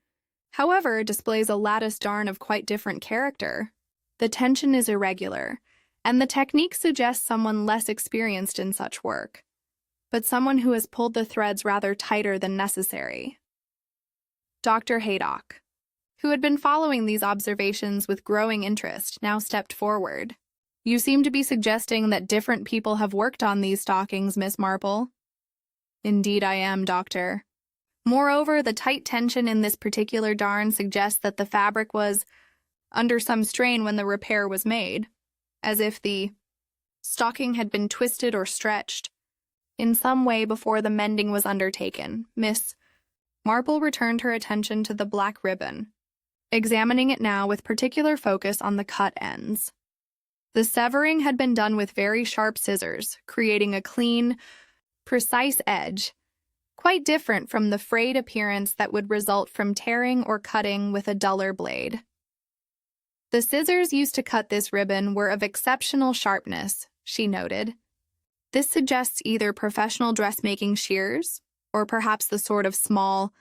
however, displays a lattice darn of quite different character. The tension is irregular, and the technique suggests someone less experienced in such work, but someone who has pulled the threads rather tighter than necessary. Dr. Haydock, who had been following these observations with growing interest, now stepped forward. You seem to be suggesting that different people have worked on these stockings, Miss Marple. Indeed I am, Doctor. Moreover, the tight tension in this particular darn suggests that the fabric was under some strain when the repair was made, as if the stocking had been twisted or stretched in some way before the mending was undertaken. Miss Marple returned her attention to the black ribbon, examining it now with particular focus on the cut ends. The severing had been done with very sharp scissors, creating a clean, precise edge, quite different from the frayed appearance that would result from tearing or cutting with a duller blade. The scissors used to cut this ribbon were of exceptional sharpness, she noted. This suggests either professional dressmaking shears, or perhaps the sort of small,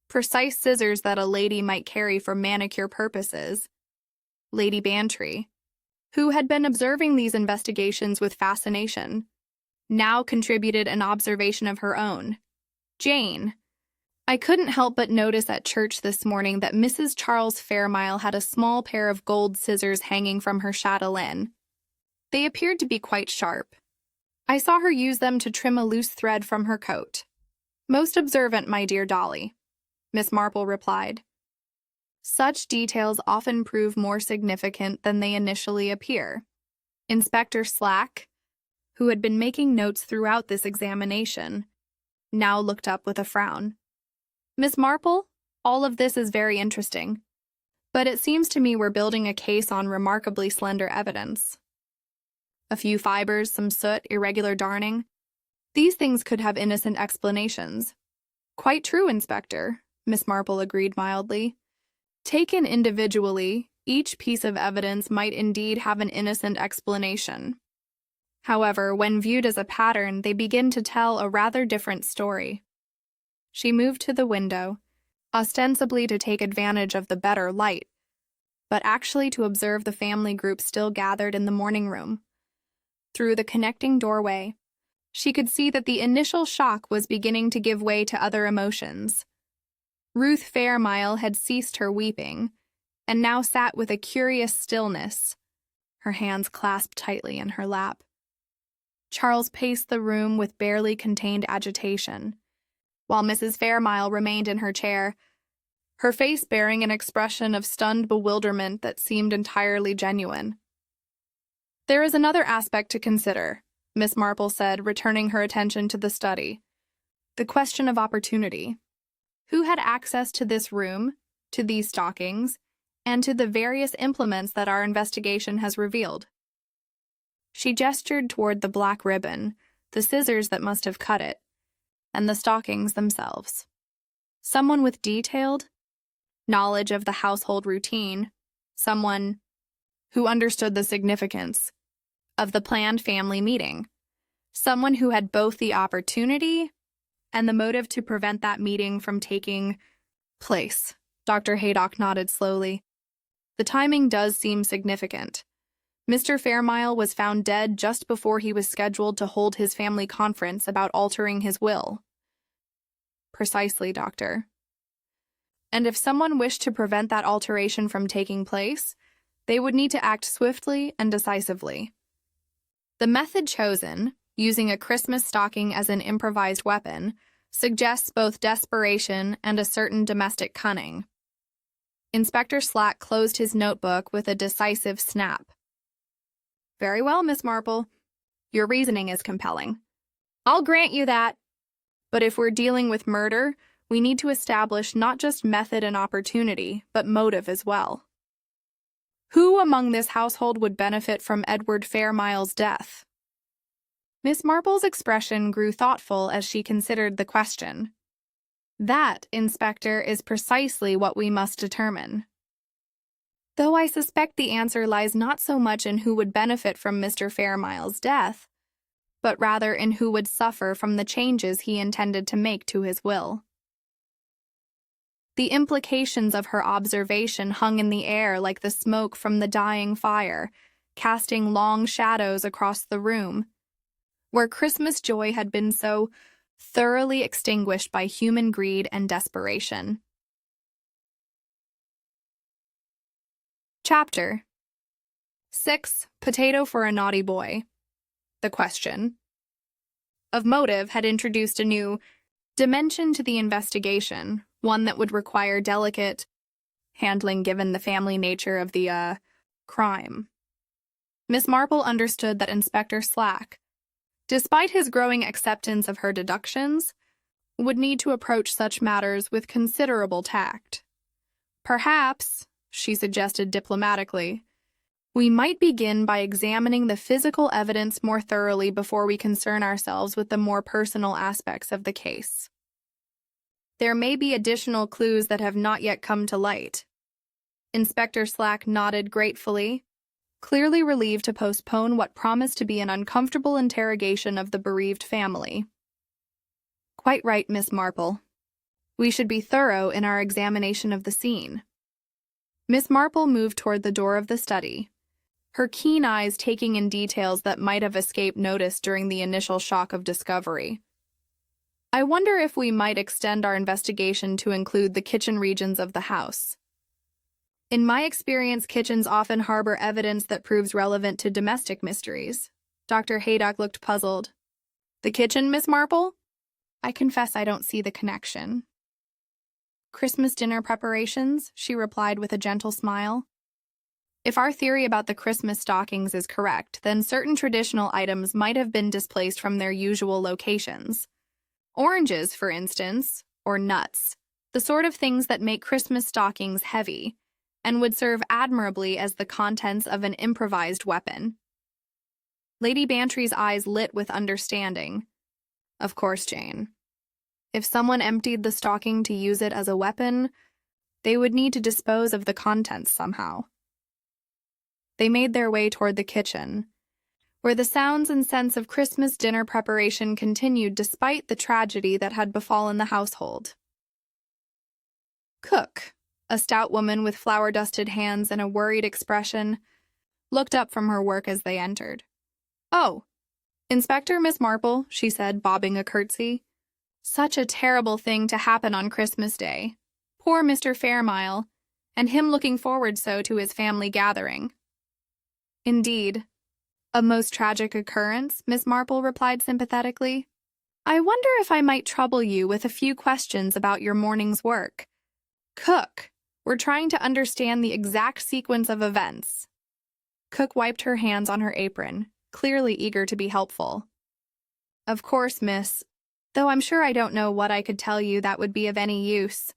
precise scissors that a lady might carry for manicure purposes. Lady Bantry, who had been observing these investigations with fascination, now contributed an observation of her own. Jane, I couldn't help but notice at church this morning that Mrs. Charles Fairmile had a small pair of gold scissors hanging from her chatelaine. They appeared to be quite sharp. I saw her use them to trim a loose thread from her coat. Most observant, my dear Dolly, Miss Marple replied. Such details often prove more significant than they initially appear. Inspector Slack, who had been making notes throughout this examination, now looked up with a frown. Miss Marple, all of this is very interesting, but it seems to me we're building a case on remarkably slender evidence. A few fibers, some soot, irregular darning. These things could have innocent explanations. Quite true, Inspector, Miss Marple agreed mildly. Taken individually, each piece of evidence might indeed have an innocent explanation. However, when viewed as a pattern, they begin to tell a rather different story. She moved to the window, ostensibly to take advantage of the better light, but actually to observe the family group still gathered in the morning room. Through the connecting doorway, She could see that the initial shock was beginning to give way to other emotions. Ruth Fairmile had ceased her weeping, and now sat with a curious stillness, her hands clasped tightly in her lap. Charles paced the room with barely contained agitation, while Mrs. Fairmile remained in her chair, her face bearing an expression of stunned bewilderment that seemed entirely genuine. "There is another aspect to consider," Miss Marple said, returning her attention to the study. "The question of opportunity. Who had access to this room, to these stockings, and to the various implements that our investigation has revealed?" She gestured toward the black ribbon, the scissors that must have cut it, and the stockings themselves. Someone with detailed knowledge of the household routine, someone who understood the significance of the planned family meeting, someone who had both the opportunity and the motive to prevent that meeting from taking place. Dr. Haydock nodded slowly. "The timing does seem significant. Mr. Fairmile was found dead just before he was scheduled to hold his family conference about altering his will." "Precisely, Doctor. And if someone wished to prevent that alteration from taking place, they would need to act swiftly and decisively. The method chosen, using a Christmas stocking as an improvised weapon, suggests both desperation and a certain domestic cunning." Inspector Slack closed his notebook with a decisive snap. "Very well, Miss Marple. Your reasoning is compelling. I'll grant you that. But if we're dealing with murder, we need to establish not just method and opportunity, but motive as well. Who among this household would benefit from Edward Fairmile's death?" Miss Marple's expression grew thoughtful as she considered the question. "That, Inspector, is precisely what we must determine. Though I suspect the answer lies not so much in who would benefit from Mr. Fairmile's death, but rather in who would suffer from the changes he intended to make to his will." The implications of her observation hung in the air like the smoke from the dying fire, casting long shadows across the room, where Christmas joy had been so thoroughly extinguished by human greed and desperation. Chapter 6. Potato for a Naughty Boy. The question of motive had introduced a new dimension to the investigation, one that would require delicate handling given the family nature of the crime. Miss Marple understood that Inspector Slack, despite his growing acceptance of her deductions, would need to approach such matters with considerable tact. "Perhaps," she suggested diplomatically, "we might begin by examining the physical evidence more thoroughly before we concern ourselves with the more personal aspects of the case. There may be additional clues that have not yet come to light." Inspector Slack nodded gratefully, clearly relieved to postpone what promised to be an uncomfortable interrogation of the bereaved family. "Quite right, Miss Marple. We should be thorough in our examination of the scene." Miss Marple moved toward the door of the study, her keen eyes taking in details that might have escaped notice during the initial shock of discovery. "I wonder if we might extend our investigation to include the kitchen regions of the house. In my experience, kitchens often harbor evidence that proves relevant to domestic mysteries." Dr. Haydock looked puzzled. "The kitchen, Miss Marple? I confess I don't see the connection." "Christmas dinner preparations," she replied with a gentle smile. "If our theory about the Christmas stockings is correct, then certain traditional items might have been displaced from their usual locations. Oranges, for instance, or nuts, the sort of things that make Christmas stockings heavy, and would serve admirably as the contents of an improvised weapon." Lady Bantry's eyes lit with understanding. "Of course, Jane. If someone emptied the stocking to use it as a weapon, they would need to dispose of the contents somehow." They made their way toward the kitchen, where the sounds and scents of Christmas dinner preparation continued despite the tragedy that had befallen the household. Cook, a stout woman with flour-dusted hands and a worried expression, looked up from her work as they entered. "Oh, "Inspector Miss Marple," she said, bobbing a curtsy. "Such a terrible thing to happen on Christmas Day. Poor Mr. Fairmile, and him looking forward so to his family gathering." "Indeed. A most tragic occurrence," Miss Marple replied sympathetically. "I wonder if I might trouble you with a few questions about your morning's work. Cook, we're trying to understand the exact sequence of events." Cook wiped her hands on her apron, clearly eager to be helpful. "Of course, miss, though I'm sure I don't know what I could tell you that would be of any use."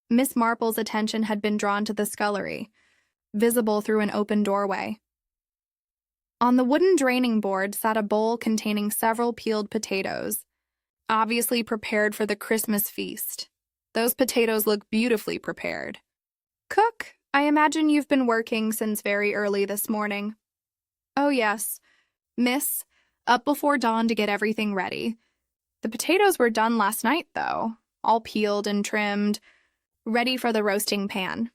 Miss Marple's attention had been drawn to the scullery, visible through an open doorway. On the wooden draining board sat a bowl containing several peeled potatoes, obviously prepared for the Christmas feast. Those potatoes look beautifully prepared. "Cook, I imagine you've been working since very early this morning." "Oh, yes, miss, up before dawn to get everything ready. The potatoes were done last night, though, all peeled and trimmed, ready for the roasting pan."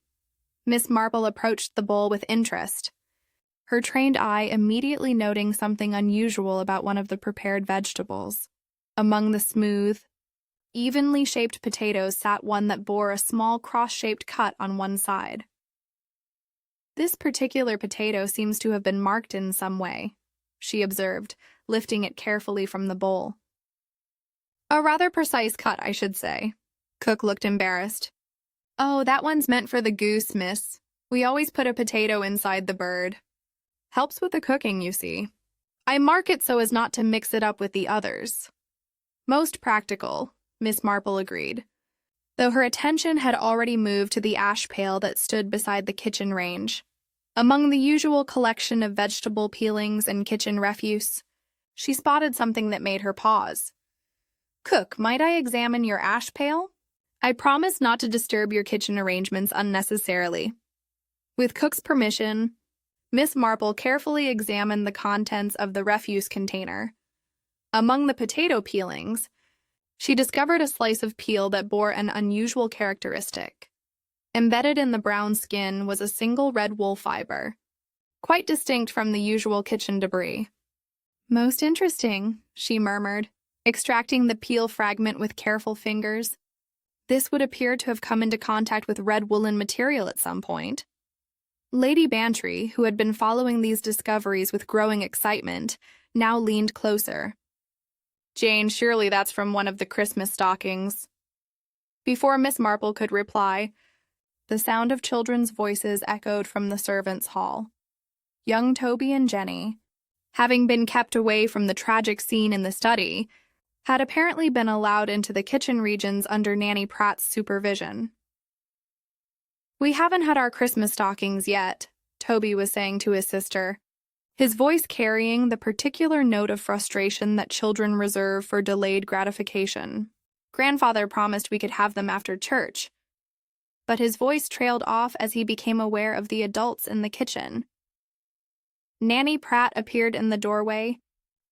Miss Marple approached the bowl with interest, her trained eye immediately noting something unusual about one of the prepared vegetables. Among the smooth, evenly shaped potatoes sat one that bore a small cross-shaped cut on one side. "This particular potato seems to have been marked in some way," she observed, lifting it carefully from the bowl. "A rather precise cut, I should say." Cook looked embarrassed. "Oh, that one's meant for the goose, miss. We always put a potato inside the bird. Helps with the cooking, you see. I mark it so as not to mix it up with the others." "Most practical," Miss Marple agreed, though her attention had already moved to the ash pail that stood beside the kitchen range. Among the usual collection of vegetable peelings and kitchen refuse, she spotted something that made her pause. "Cook, might I examine your ash pail? I promise not to disturb your kitchen arrangements unnecessarily." With Cook's permission, Miss Marple carefully examined the contents of the refuse container. Among the potato peelings, she discovered a slice of peel that bore an unusual characteristic. Embedded in the brown skin was a single red wool fiber, quite distinct from the usual kitchen debris. "Most interesting," she murmured, extracting the peel fragment with careful fingers. "This would appear to have come into contact with red woolen material at some point." Lady Bantry, who had been following these discoveries with growing excitement, now leaned closer. "Jane, surely that's from one of the Christmas stockings." Before Miss Marple could reply, the sound of children's voices echoed from the servants' hall. Young Toby and Jenny, having been kept away from the tragic scene in the study, had apparently been allowed into the kitchen regions under Nanny Pratt's supervision. "We haven't had our Christmas stockings yet," Toby was saying to his sister, his voice carrying the particular note of frustration that children reserve for delayed gratification. "Grandfather promised we could have them after church." But his voice trailed off as he became aware of the adults in the kitchen. Nanny Pratt appeared in the doorway,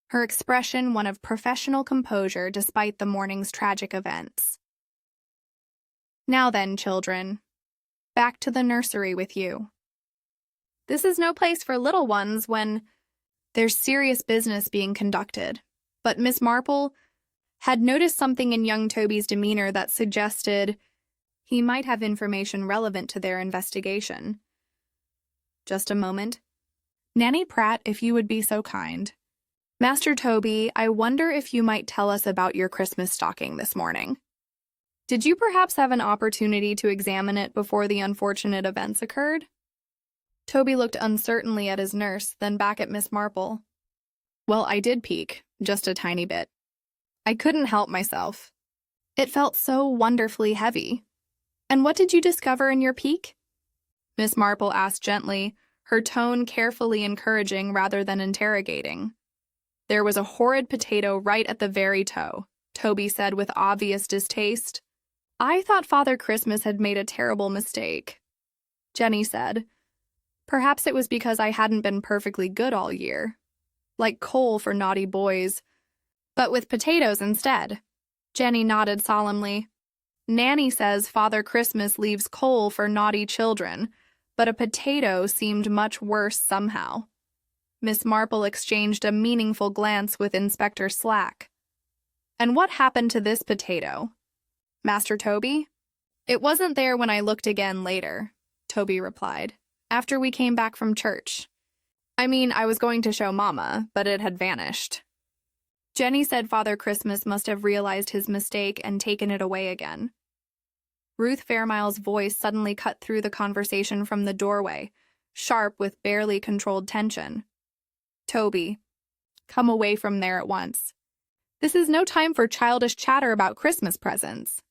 her expression one of professional composure despite the morning's tragic events. "Now then, children, back to the nursery with you. This is no place for little ones when there's serious business being conducted." But Miss Marple had noticed something in young Toby's demeanor that suggested he might have information relevant to their investigation. "Just a moment. Nanny Pratt, if you would be so kind. Master Toby, I wonder if you might tell us about your Christmas stocking this morning. Did you perhaps have an opportunity to examine it before the unfortunate events occurred?" Toby looked uncertainly at his nurse, then back at Miss Marple. "Well, I did peek, just a tiny bit. I couldn't help myself. It felt so wonderfully heavy." "And what did you discover in your peek?" Miss Marple asked gently, her tone carefully encouraging rather than interrogating. "There was a horrid potato right at the very toe," Toby said with obvious distaste. "I thought Father Christmas had made a terrible mistake," Jenny said. "Perhaps it was because I hadn't been perfectly good all year. Like coal for naughty boys, but with potatoes instead." Jenny nodded solemnly. "Nanny says Father Christmas leaves coal for naughty children, but a potato seemed much worse somehow." Miss Marple exchanged a meaningful glance with Inspector Slack. "And what happened to this potato? Master Toby?" "It wasn't there when I looked again later," Toby replied, "after we came back from church. I mean, I was going to show Mama, but it had vanished." Jenny said Father Christmas must have realized his mistake and taken it away again. Ruth Fairmile's voice suddenly cut through the conversation from the doorway, sharp with barely controlled tension. "Toby, come away from there at once. This is no time for childish chatter about Christmas presents."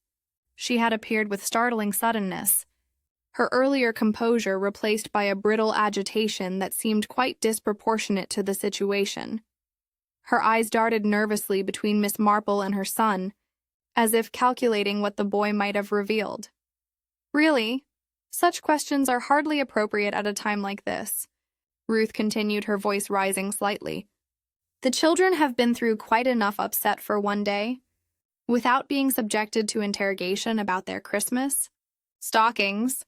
She had appeared with startling suddenness, her earlier composure replaced by a brittle agitation that seemed quite disproportionate to the situation. Her eyes darted nervously between Miss Marple and her son, as if calculating what the boy might have revealed. "Really? Such questions are hardly appropriate at a time like this," Ruth continued, her voice rising slightly. "The children have been through quite enough upset for one day, without being subjected to interrogation about their Christmas. Stockings,"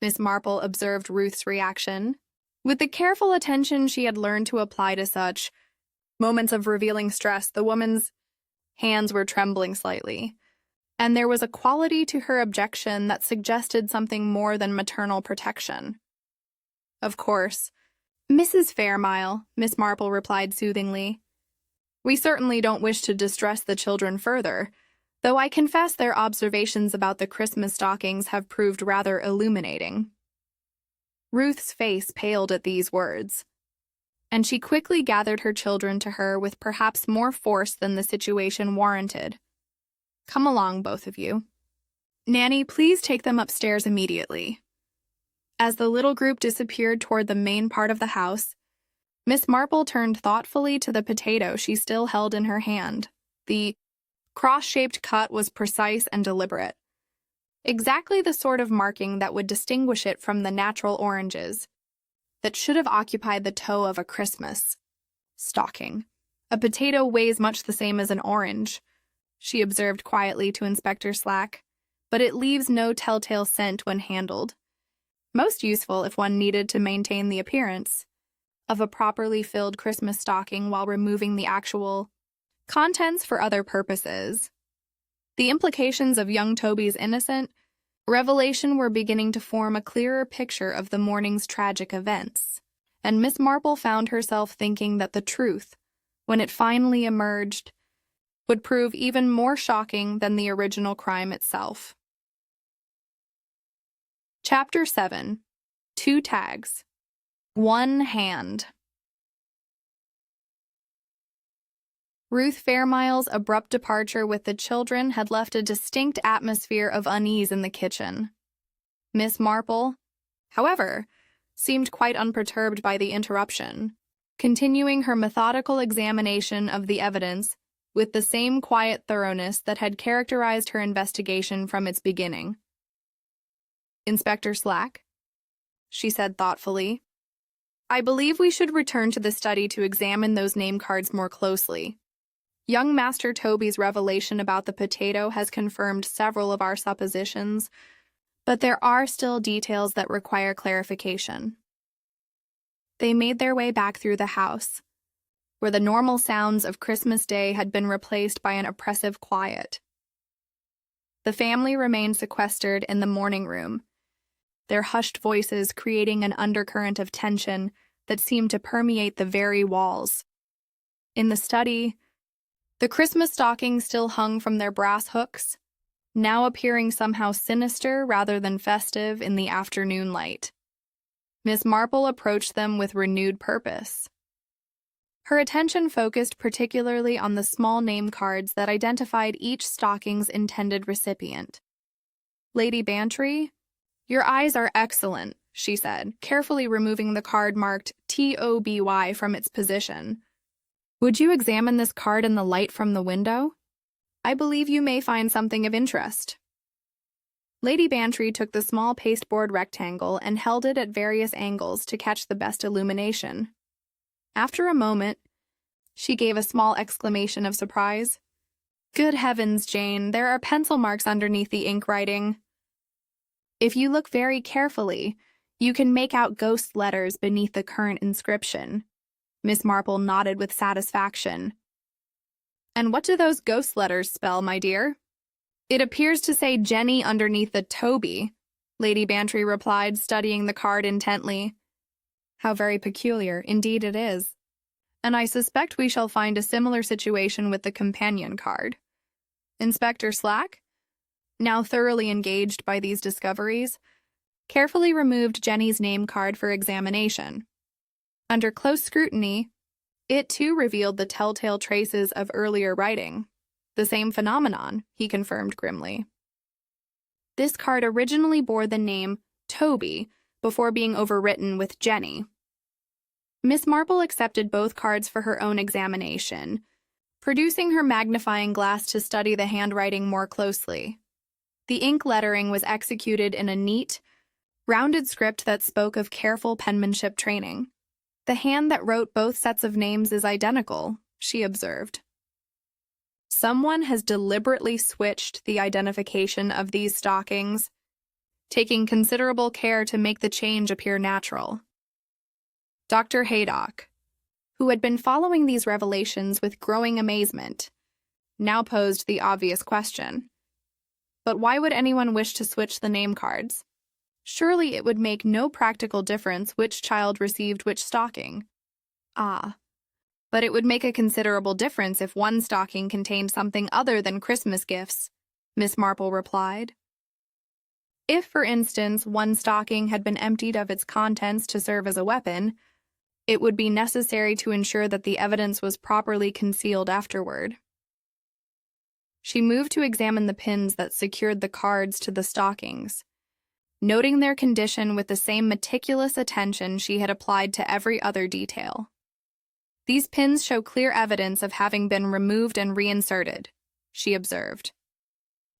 Miss Marple observed Ruth's reaction, with the careful attention she had learned to apply to such moments of revealing stress. The woman's hands were trembling slightly, and there was a quality to her objection that suggested something more than maternal protection. "Of course, Mrs. Fairmile," Miss Marple replied soothingly. "We certainly don't wish to distress the children further, though I confess their observations about the Christmas stockings have proved rather illuminating." Ruth's face paled at these words, and she quickly gathered her children to her with perhaps more force than the situation warranted. "Come along, both of you. Nanny, please take them upstairs immediately." As the little group disappeared toward the main part of the house, Miss Marple turned thoughtfully to the potato she still held in her hand. The cross-shaped cut was precise and deliberate, exactly the sort of marking that would distinguish it from the natural oranges that should have occupied the toe of a Christmas stocking. "A potato weighs much the same as an orange," she observed quietly to Inspector Slack, "but it leaves no telltale scent when handled. Most useful if one needed to maintain the appearance of a properly filled Christmas stocking while removing the actual contents for other purposes." The implications of young Toby's innocent revelation were beginning to form a clearer picture of the morning's tragic events, and Miss Marple found herself thinking that the truth, when it finally emerged, would prove even more shocking than the original crime itself. Chapter 7. 2 Tags. 1 Hand. Ruth Fairmile's abrupt departure with the children had left a distinct atmosphere of unease in the kitchen. Miss Marple, however, seemed quite unperturbed by the interruption, continuing her methodical examination of the evidence with the same quiet thoroughness that had characterized her investigation from its beginning. "Inspector Slack," she said thoughtfully, "I believe we should return to the study to examine those name cards more closely. Young Master Toby's revelation about the potato has confirmed several of our suppositions, but there are still details that require clarification." They made their way back through the house, where the normal sounds of Christmas Day had been replaced by an oppressive quiet. The family remained sequestered in the morning room, their hushed voices creating an undercurrent of tension that seemed to permeate the very walls. In the study, the Christmas stockings still hung from their brass hooks, now appearing somehow sinister rather than festive in the afternoon light. Miss Marple approached them with renewed purpose. Her attention focused particularly on the small name cards that identified each stocking's intended recipient. "Lady Bantry, your eyes are excellent," she said, carefully removing the card marked TOBY from its position. "Would you examine this card in the light from the window? I believe you may find something of interest." Lady Bantry took the small pasteboard rectangle and held it at various angles to catch the best illumination. After a moment, she gave a small exclamation of surprise. "Good heavens, Jane, there are pencil marks underneath the ink writing. If you look very carefully, you can make out ghost letters beneath the current inscription. Miss Marple nodded with satisfaction. And what do those ghost letters spell, my dear? It appears to say Jenny underneath the Toby, Lady Bantry replied, studying the card intently. How very peculiar, indeed it is. And I suspect we shall find a similar situation with the companion card. Inspector Slack, now thoroughly engaged by these discoveries, carefully removed Jenny's name card for examination. Under close scrutiny, it too revealed the telltale traces of earlier writing. The same phenomenon, he confirmed grimly. This card originally bore the name Toby before being overwritten with Jenny. Miss Marple accepted both cards for her own examination, producing her magnifying glass to study the handwriting more closely. The ink lettering was executed in a neat, rounded script that spoke of careful penmanship training. The hand that wrote both sets of names is identical, she observed. Someone has deliberately switched the identification of these stockings, taking considerable care to make the change appear natural. Dr. Haydock, who had been following these revelations with growing amazement, now posed the obvious question. But why would anyone wish to switch the name cards? Surely it would make no practical difference which child received which stocking. Ah, but it would make a considerable difference if one stocking contained something other than Christmas gifts, Miss Marple replied. If, for instance, one stocking had been emptied of its contents to serve as a weapon, it would be necessary to ensure that the evidence was properly concealed afterward. She moved to examine the pins that secured the cards to the stockings, noting their condition with the same meticulous attention she had applied to every other detail. These pins show clear evidence of having been removed and reinserted, she observed.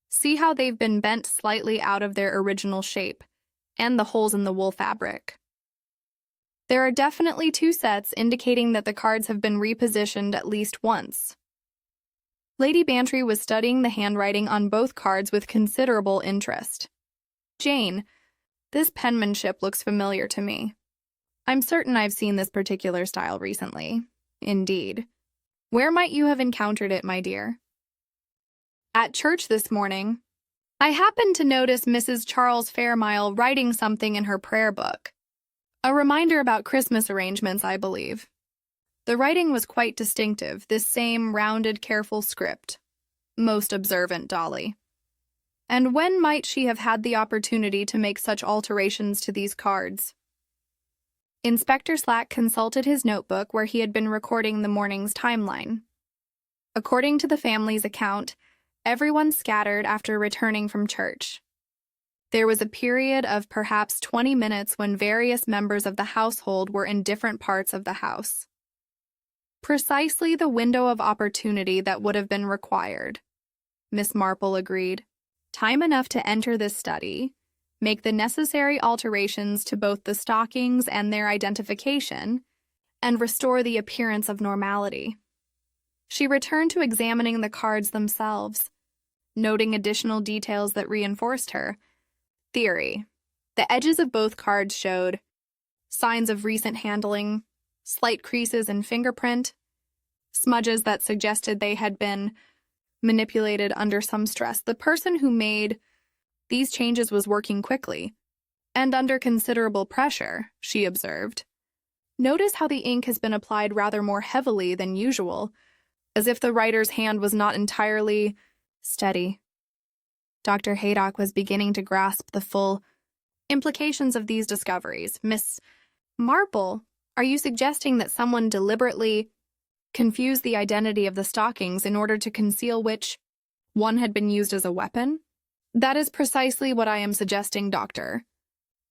See how they've been bent slightly out of their original shape, and the holes in the wool fabric. There are definitely two sets indicating that the cards have been repositioned at least once. Lady Bantry was studying the handwriting on both cards with considerable interest. Jane, this penmanship looks familiar to me. I'm certain I've seen this particular style recently. Indeed. Where might you have encountered it, my dear? At church this morning, I happened to notice Mrs. Charles Fairmile writing something in her prayer book. A reminder about Christmas arrangements, I believe. The writing was quite distinctive, this same rounded, careful script. Most observant Dolly. And when might she have had the opportunity to make such alterations to these cards? Inspector Slack consulted his notebook where he had been recording the morning's timeline. According to the family's account, everyone scattered after returning from church. There was a period of perhaps 20 minutes when various members of the household were in different parts of the house. Precisely the window of opportunity that would have been required, Miss Marple agreed. Time enough to enter this study, make the necessary alterations to both the stockings and their identification, and restore the appearance of normality. She returned to examining the cards themselves, noting additional details that reinforced her theory. The edges of both cards showed signs of recent handling, slight creases in fingerprint, smudges that suggested they had been manipulated under some stress. The person who made these changes was working quickly and under considerable pressure, she observed. Notice how the ink has been applied rather more heavily than usual, as if the writer's hand was not entirely steady. Dr. Haydock was beginning to grasp the full implications of these discoveries. Miss Marple, are you suggesting that someone deliberately confused the identity of the stockings in order to conceal which one had been used as a weapon? That is precisely what I am suggesting, Doctor.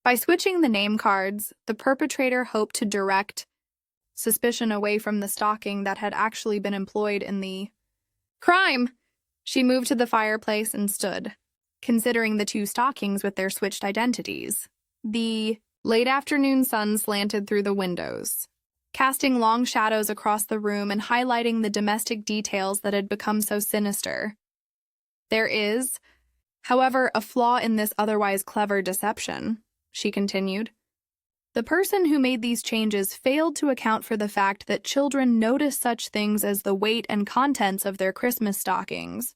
By switching the name cards, the perpetrator hoped to direct suspicion away from the stocking that had actually been employed in the crime. She moved to the fireplace and stood, considering the two stockings with their switched identities. The late afternoon sun slanted through the windows, casting long shadows across the room and highlighting the domestic details that had become so sinister. There is, however, a flaw in this otherwise clever deception, she continued. The person who made these changes failed to account for the fact that children notice such things as the weight and contents of their Christmas stockings.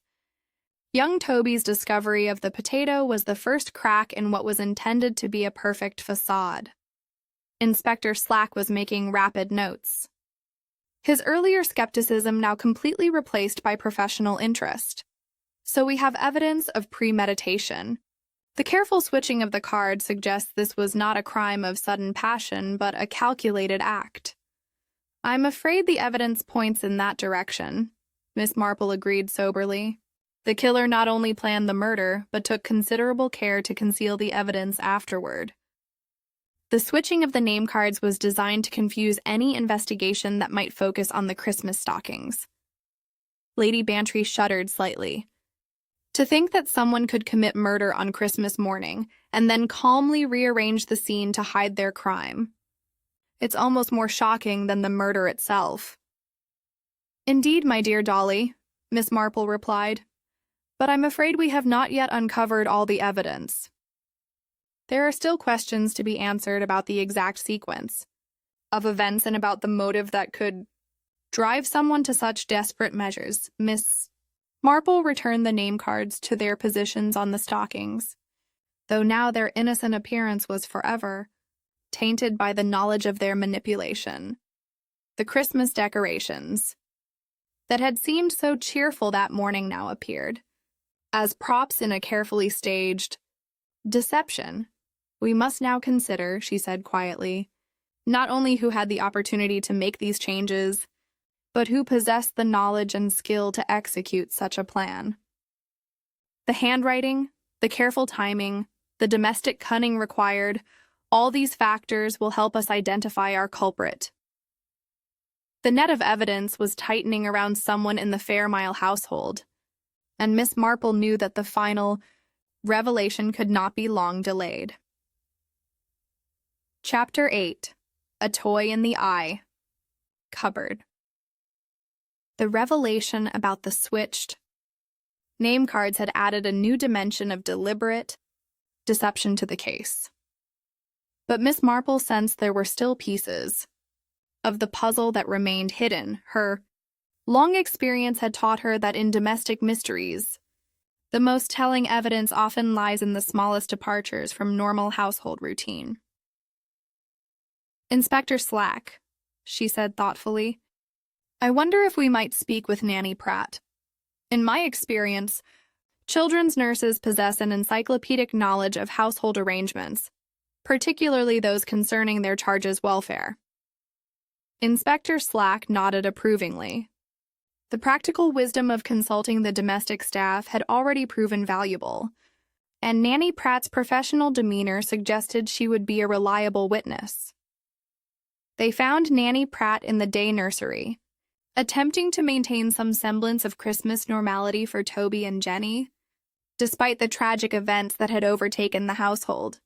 Young Toby's discovery of the potato was the first crack in what was intended to be a perfect facade. Inspector Slack was making rapid notes. His earlier skepticism now completely replaced by professional interest. So we have evidence of premeditation. The careful switching of the card suggests this was not a crime of sudden passion, but a calculated act. I'm afraid the evidence points in that direction, Miss Marple agreed soberly. The killer not only planned the murder, but took considerable care to conceal the evidence afterward. The switching of the name cards was designed to confuse any investigation that might focus on the Christmas stockings. Lady Bantry shuddered slightly. To think that someone could commit murder on Christmas morning and then calmly rearrange the scene to hide their crime. It's almost more shocking than the murder itself. Indeed, my dear Dolly, Miss Marple replied, but I'm afraid we have not yet uncovered all the evidence. There are still questions to be answered about the exact sequence of events and about the motive that could drive someone to such desperate measures. Miss Marple returned the name cards to their positions on the stockings, though now their innocent appearance was forever tainted by the knowledge of their manipulation. The Christmas decorations that had seemed so cheerful that morning now appeared as props in a carefully staged deception. We must now consider, she said quietly, not only who had the opportunity to make these changes, but who possessed the knowledge and skill to execute such a plan. The handwriting, the careful timing, the domestic cunning required, all these factors will help us identify our culprit. The net of evidence was tightening around someone in the Fairmile household, and Miss Marple knew that the final revelation could not be long delayed. Chapter 8. A Toy in the Eye. Cupboard. The revelation about the switched name cards had added a new dimension of deliberate deception to the case. But Miss Marple sensed there were still pieces of the puzzle that remained hidden. Her long experience had taught her that in domestic mysteries, the most telling evidence often lies in the smallest departures from normal household routine. Inspector Slack, she said thoughtfully, I wonder if we might speak with Nanny Pratt. In my experience, children's nurses possess an encyclopedic knowledge of household arrangements, particularly those concerning their charges' welfare. Inspector Slack nodded approvingly. The practical wisdom of consulting the domestic staff had already proven valuable, and Nanny Pratt's professional demeanor suggested she would be a reliable witness. They found Nanny Pratt in the day nursery, attempting to maintain some semblance of Christmas normality for Toby and Jenny, despite the tragic events that had overtaken the household.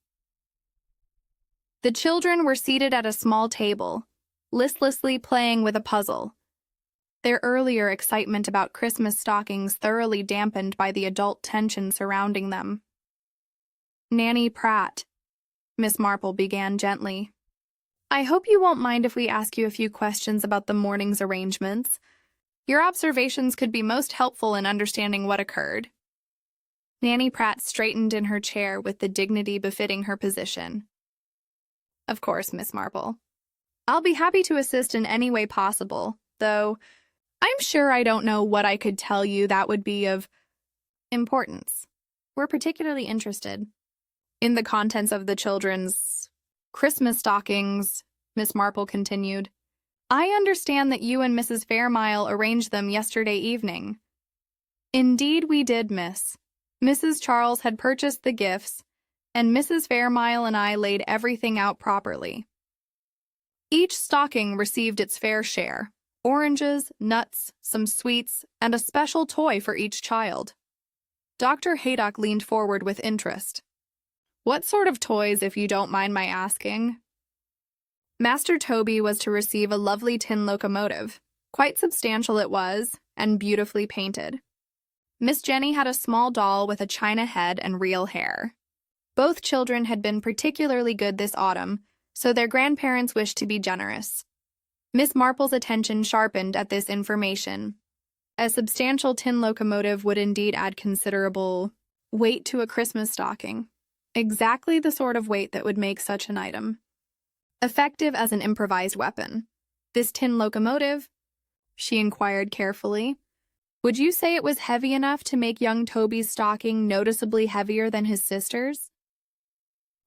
The children were seated at a small table, listlessly playing with a puzzle, their earlier excitement about Christmas stockings thoroughly dampened by the adult tension surrounding them. Nanny Pratt, Miss Marple began gently. I hope you won't mind if we ask you a few questions about the morning's arrangements. Your observations could be most helpful in understanding what occurred. Nanny Pratt straightened in her chair with the dignity befitting her position. Of course, Miss Marple. I'll be happy to assist in any way possible, though I'm sure I don't know what I could tell you that would be of importance. We're particularly interested in the contents of the children's Christmas stockings, Miss Marple continued. I understand that you and Mrs. Fairmile arranged them yesterday evening. Indeed we did, miss. Mrs. Charles had purchased the gifts, and Mrs. Fairmile and I laid everything out properly. Each stocking received its fair share, oranges, nuts, some sweets, and a special toy for each child. Dr. Haydock leaned forward with interest. What sort of toys, if you don't mind my asking? Master Toby was to receive a lovely tin locomotive. Quite substantial it was, and beautifully painted. Miss Jenny had a small doll with a china head and real hair. Both children had been particularly good this autumn, so their grandparents wished to be generous. Miss Marple's attention sharpened at this information. A substantial tin locomotive would indeed add considerable weight to a Christmas stocking. Exactly the sort of weight that would make such an item effective as an improvised weapon. This tin locomotive, she inquired carefully, would you say it was heavy enough to make young Toby's stocking noticeably heavier than his sister's?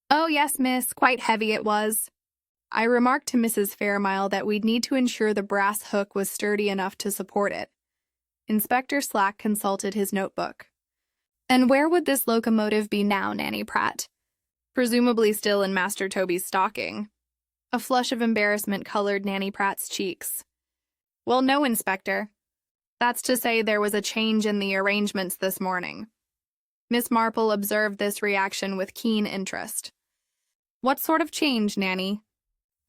Oh, yes, miss, quite heavy it was. I remarked to Mrs. Fairmile that we'd need to ensure the brass hook was sturdy enough to support it. Inspector Slack consulted his notebook. And where would this locomotive be now, Nanny Pratt? Presumably still in Master Toby's stocking. A flush of embarrassment colored Nanny Pratt's cheeks. Well, no, Inspector. That's to say there was a change in the arrangements this morning. Miss Marple observed this reaction with keen interest. What sort of change, Nanny?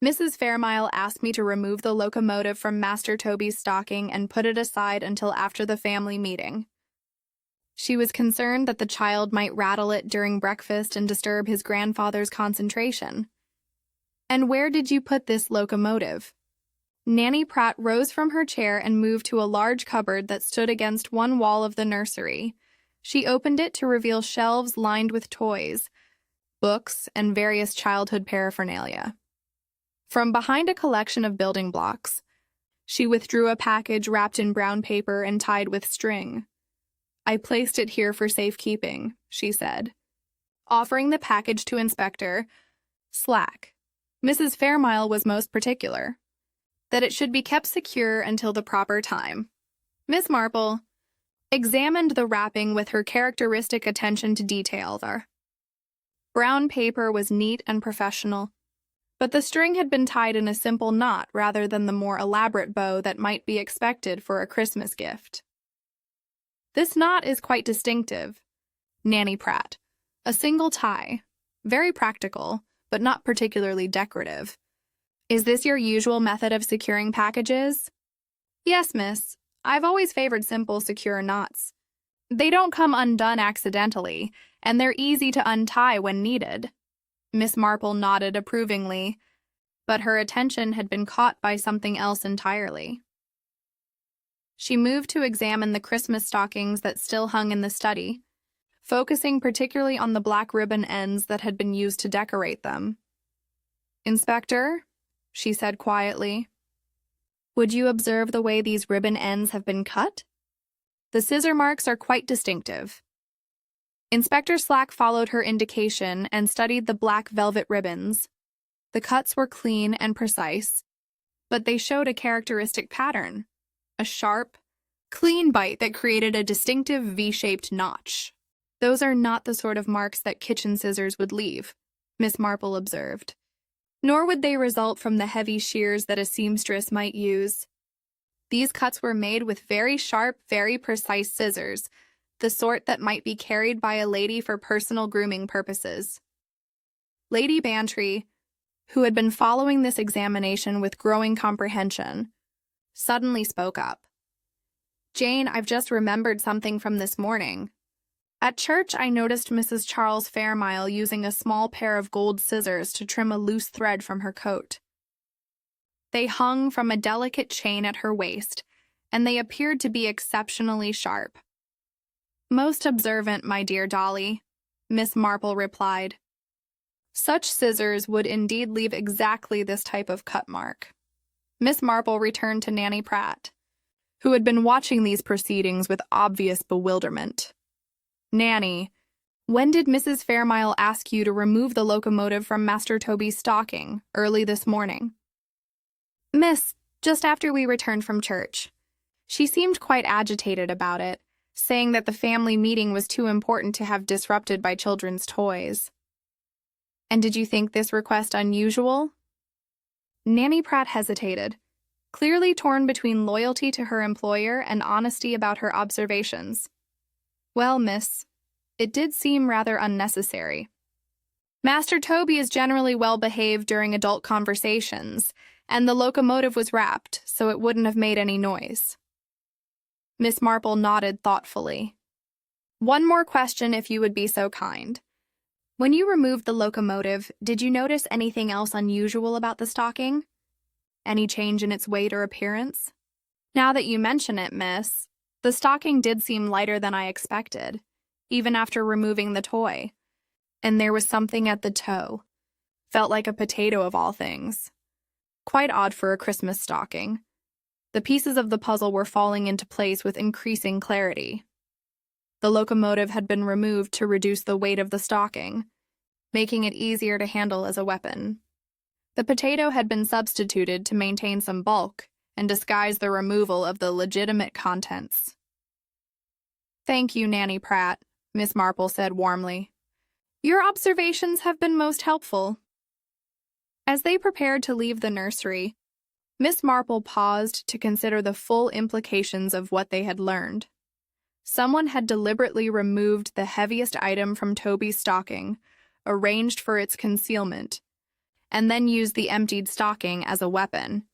Mrs. Fairmile asked me to remove the locomotive from Master Toby's stocking and put it aside until after the family meeting. She was concerned that the child might rattle it during breakfast and disturb his grandfather's concentration. And where did you put this locomotive? Nanny Pratt rose from her chair and moved to a large cupboard that stood against one wall of the nursery. She opened it to reveal shelves lined with toys, books, and various childhood paraphernalia. From behind a collection of building blocks, she withdrew a package wrapped in brown paper and tied with string. I placed it here for safekeeping, she said, offering the package to Inspector Slack. Mrs. Fairmile was most particular that it should be kept secure until the proper time. Miss Marple examined the wrapping with her characteristic attention to detail. The brown paper was neat and professional, but the string had been tied in a simple knot rather than the more elaborate bow that might be expected for a Christmas gift. This knot is quite distinctive, Nanny Pratt. A single tie, very practical, but not particularly decorative. Is this your usual method of securing packages? Yes, miss. I've always favored simple, secure knots. They don't come undone accidentally, and they're easy to untie when needed. Miss Marple nodded approvingly, but her attention had been caught by something else entirely. She moved to examine the Christmas stockings that still hung in the study, focusing particularly on the black ribbon ends that had been used to decorate them. Inspector, she said quietly, would you observe the way these ribbon ends have been cut? The scissor marks are quite distinctive. Inspector Slack followed her indication and studied the black velvet ribbons. The cuts were clean and precise, but they showed a characteristic pattern, a sharp, clean bite that created a distinctive V-shaped notch. Those are not the sort of marks that kitchen scissors would leave, Miss Marple observed. Nor would they result from the heavy shears that a seamstress might use. These cuts were made with very sharp, very precise scissors, the sort that might be carried by a lady for personal grooming purposes. Lady Bantry, who had been following this examination with growing comprehension, suddenly spoke up. Jane, I've just remembered something from this morning. At church, I noticed Mrs. Charles Fairmile using a small pair of gold scissors to trim a loose thread from her coat. They hung from a delicate chain at her waist, and they appeared to be exceptionally sharp. Most observant, my dear Dolly, Miss Marple replied. Such scissors would indeed leave exactly this type of cut mark. Miss Marple returned to Nanny Pratt, who had been watching these proceedings with obvious bewilderment. Nanny, when did Mrs. Fairmile ask you to remove the locomotive from Master Toby's stocking early this morning? Miss, just after we returned from church. She seemed quite agitated about it, saying that the family meeting was too important to have disrupted by children's toys. And did you think this request unusual? Nanny Pratt hesitated, clearly torn between loyalty to her employer and honesty about her observations. Well, miss, it did seem rather unnecessary. Master Toby is generally well behaved during adult conversations, and the locomotive was wrapped, so it wouldn't have made any noise. Miss Marple nodded thoughtfully. One more question, if you would be so kind. When you removed the locomotive, did you notice anything else unusual about the stocking? Any change in its weight or appearance? Now that you mention it, miss, the stocking did seem lighter than I expected, even after removing the toy. And there was something at the toe. Felt like a potato of all things. Quite odd for a Christmas stocking. The pieces of the puzzle were falling into place with increasing clarity. The locomotive had been removed to reduce the weight of the stocking, making it easier to handle as a weapon. The potato had been substituted to maintain some bulk and disguise the removal of the legitimate contents. "Thank you, Nanny Pratt," Miss Marple said warmly. "Your observations have been most helpful." As they prepared to leave the nursery, Miss Marple paused to consider the full implications of what they had learned. Someone had deliberately removed the heaviest item from Toby's stocking, arranged for its concealment, and then used the emptied stocking as a weapon.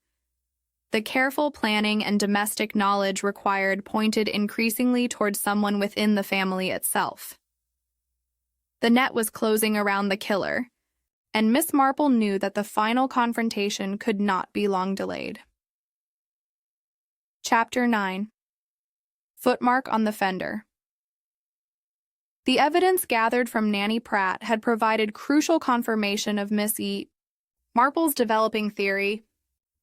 The careful planning and domestic knowledge required pointed increasingly toward someone within the family itself. The net was closing around the killer, and Miss Marple knew that the final confrontation could not be long delayed. Chapter 9. Footmark on the Fender. The evidence gathered from Nanny Pratt had provided crucial confirmation of Miss Marple's developing theory,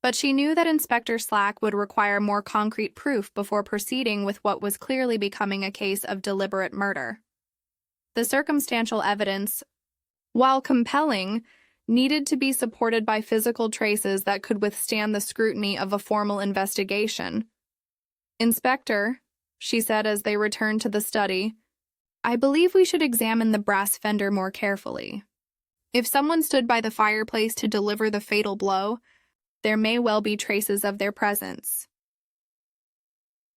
but she knew that Inspector Slack would require more concrete proof before proceeding with what was clearly becoming a case of deliberate murder. The circumstantial evidence, while compelling, needed to be supported by physical traces that could withstand the scrutiny of a formal investigation. "Inspector," she said as they returned to the study, "I believe we should examine the brass fender more carefully. If someone stood by the fireplace to deliver the fatal blow, there may well be traces of their presence."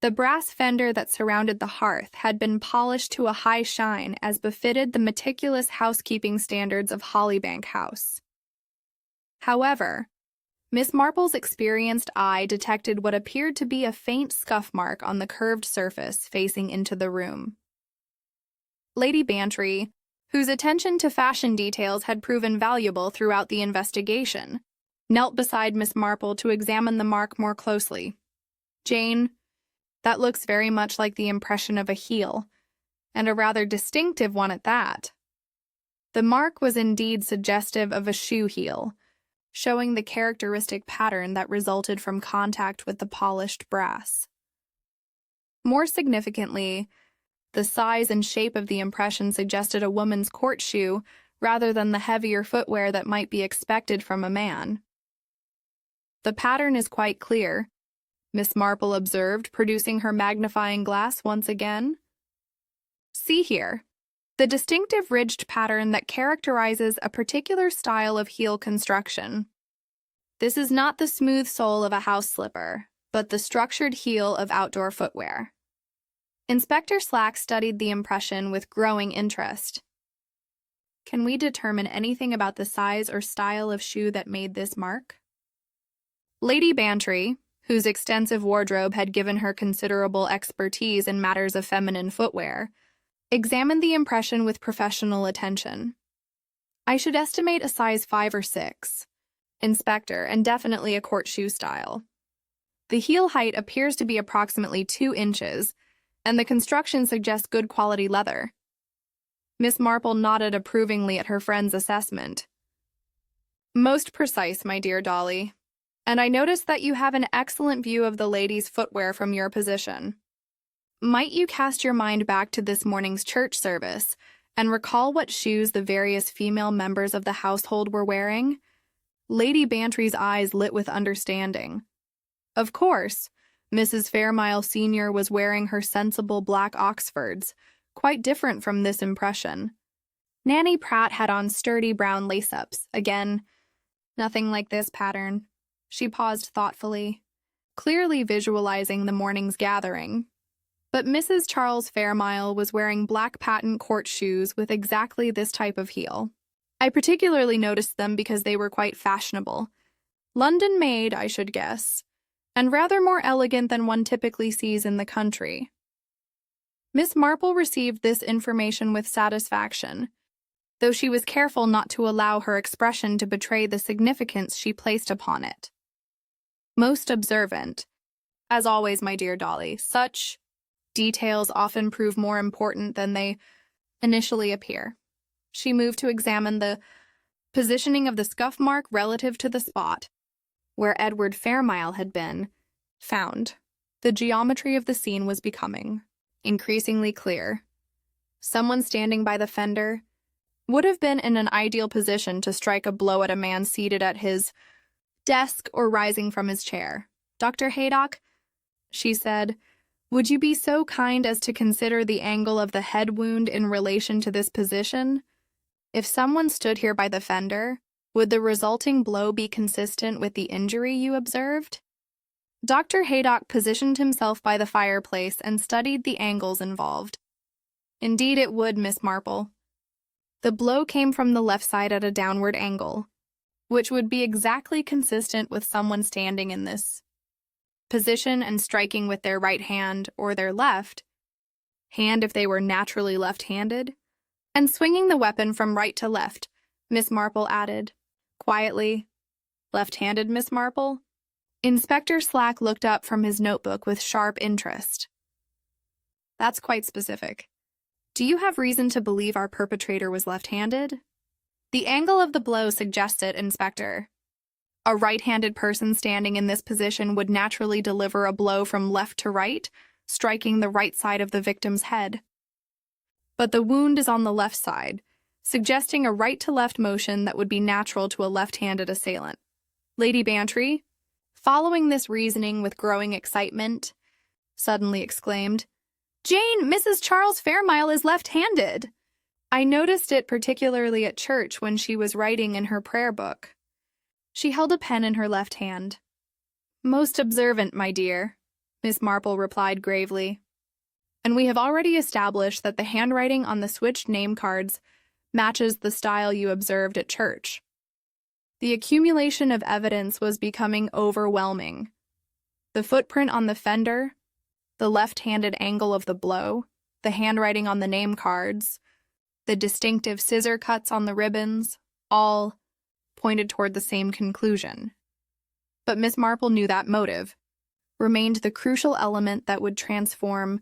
The brass fender that surrounded the hearth had been polished to a high shine as befitted the meticulous housekeeping standards of Hollybank House. However, Miss Marple's experienced eye detected what appeared to be a faint scuff mark on the curved surface facing into the room. Lady Bantry, whose attention to fashion details had proven valuable throughout the investigation, knelt beside Miss Marple to examine the mark more closely. "Jane, that looks very much like the impression of a heel, and a rather distinctive one at that." The mark was indeed suggestive of a shoe heel, showing the characteristic pattern that resulted from contact with the polished brass. More significantly, the size and shape of the impression suggested a woman's court shoe rather than the heavier footwear that might be expected from a man. "The pattern is quite clear," Miss Marple observed, producing her magnifying glass once again. "See here, the distinctive ridged pattern that characterizes a particular style of heel construction. This is not the smooth sole of a house slipper, but the structured heel of outdoor footwear." Inspector Slack studied the impression with growing interest. "Can we determine anything about the size or style of shoe that made this mark?" Lady Bantry, whose extensive wardrobe had given her considerable expertise in matters of feminine footwear, examined the impression with professional attention. "I should estimate a size 5 or 6, Inspector, and definitely a court shoe style. The heel height appears to be approximately 2 inches, and the construction suggests good quality leather." Miss Marple nodded approvingly at her friend's assessment. "Most precise, my dear Dolly. And I notice that you have an excellent view of the lady's footwear from your position. Might you cast your mind back to this morning's church service and recall what shoes the various female members of the household were wearing?" Lady Bantry's eyes lit with understanding. Of course, Mrs. Fairmile Sr. was wearing her sensible black Oxfords, quite different from this impression. Nanny Pratt had on sturdy brown lace-ups, again, nothing like this pattern. She paused thoughtfully, clearly visualizing the morning's gathering. But Mrs. Charles Fairmile was wearing black patent court shoes with exactly this type of heel. I particularly noticed them because they were quite fashionable. London-made, I should guess, and rather more elegant than one typically sees in the country. Miss Marple received this information with satisfaction. though she was careful not to allow her expression to betray the significance she placed upon it. Most observant. As always, my dear Dolly, such details often prove more important than they initially appear. She moved to examine the positioning of the scuff mark relative to the spot where Edward Fairmile had been found. The geometry of the scene was becoming increasingly clear. Someone standing by the fender would have been in an ideal position to strike a blow at a man seated at his desk or rising from his chair. "Dr. Haydock," she said, "would you be so kind as to consider the angle of the head wound in relation to this position? If someone stood here by the fender, would the resulting blow be consistent with the injury you observed?" Dr. Haydock positioned himself by the fireplace and studied the angles involved. "Indeed it would, Miss Marple. The blow came from the left side at a downward angle, which would be exactly consistent with someone standing in this position and striking with their right hand or their left hand if they were naturally left-handed, and swinging the weapon from right to left," Miss Marple added quietly. "Left-handed, Miss Marple?" Inspector Slack looked up from his notebook with sharp interest. "That's quite specific. Do you have reason to believe our perpetrator was left-handed?" "The angle of the blow suggests it, Inspector. A right-handed person standing in this position would naturally deliver a blow from left to right, striking the right side of the victim's head. But the wound is on the left side, suggesting a right-to-left motion that would be natural to a left-handed assailant." Lady Bantry, following this reasoning with growing excitement, suddenly exclaimed, "Jane, Mrs. Charles Fairmile is left-handed. I noticed it particularly at church when she was writing in her prayer book." She held a pen in her left hand. "Most observant, my dear," Miss Marple replied gravely. "And we have already established that the handwriting on the switched name cards matches the style you observed at church." The accumulation of evidence was becoming overwhelming. The footprint on the fender, the left-handed angle of the blow, the handwriting on the name cards, the distinctive scissor cuts on the ribbons, all pointed toward the same conclusion. But Miss Marple knew that motive remained the crucial element that would transform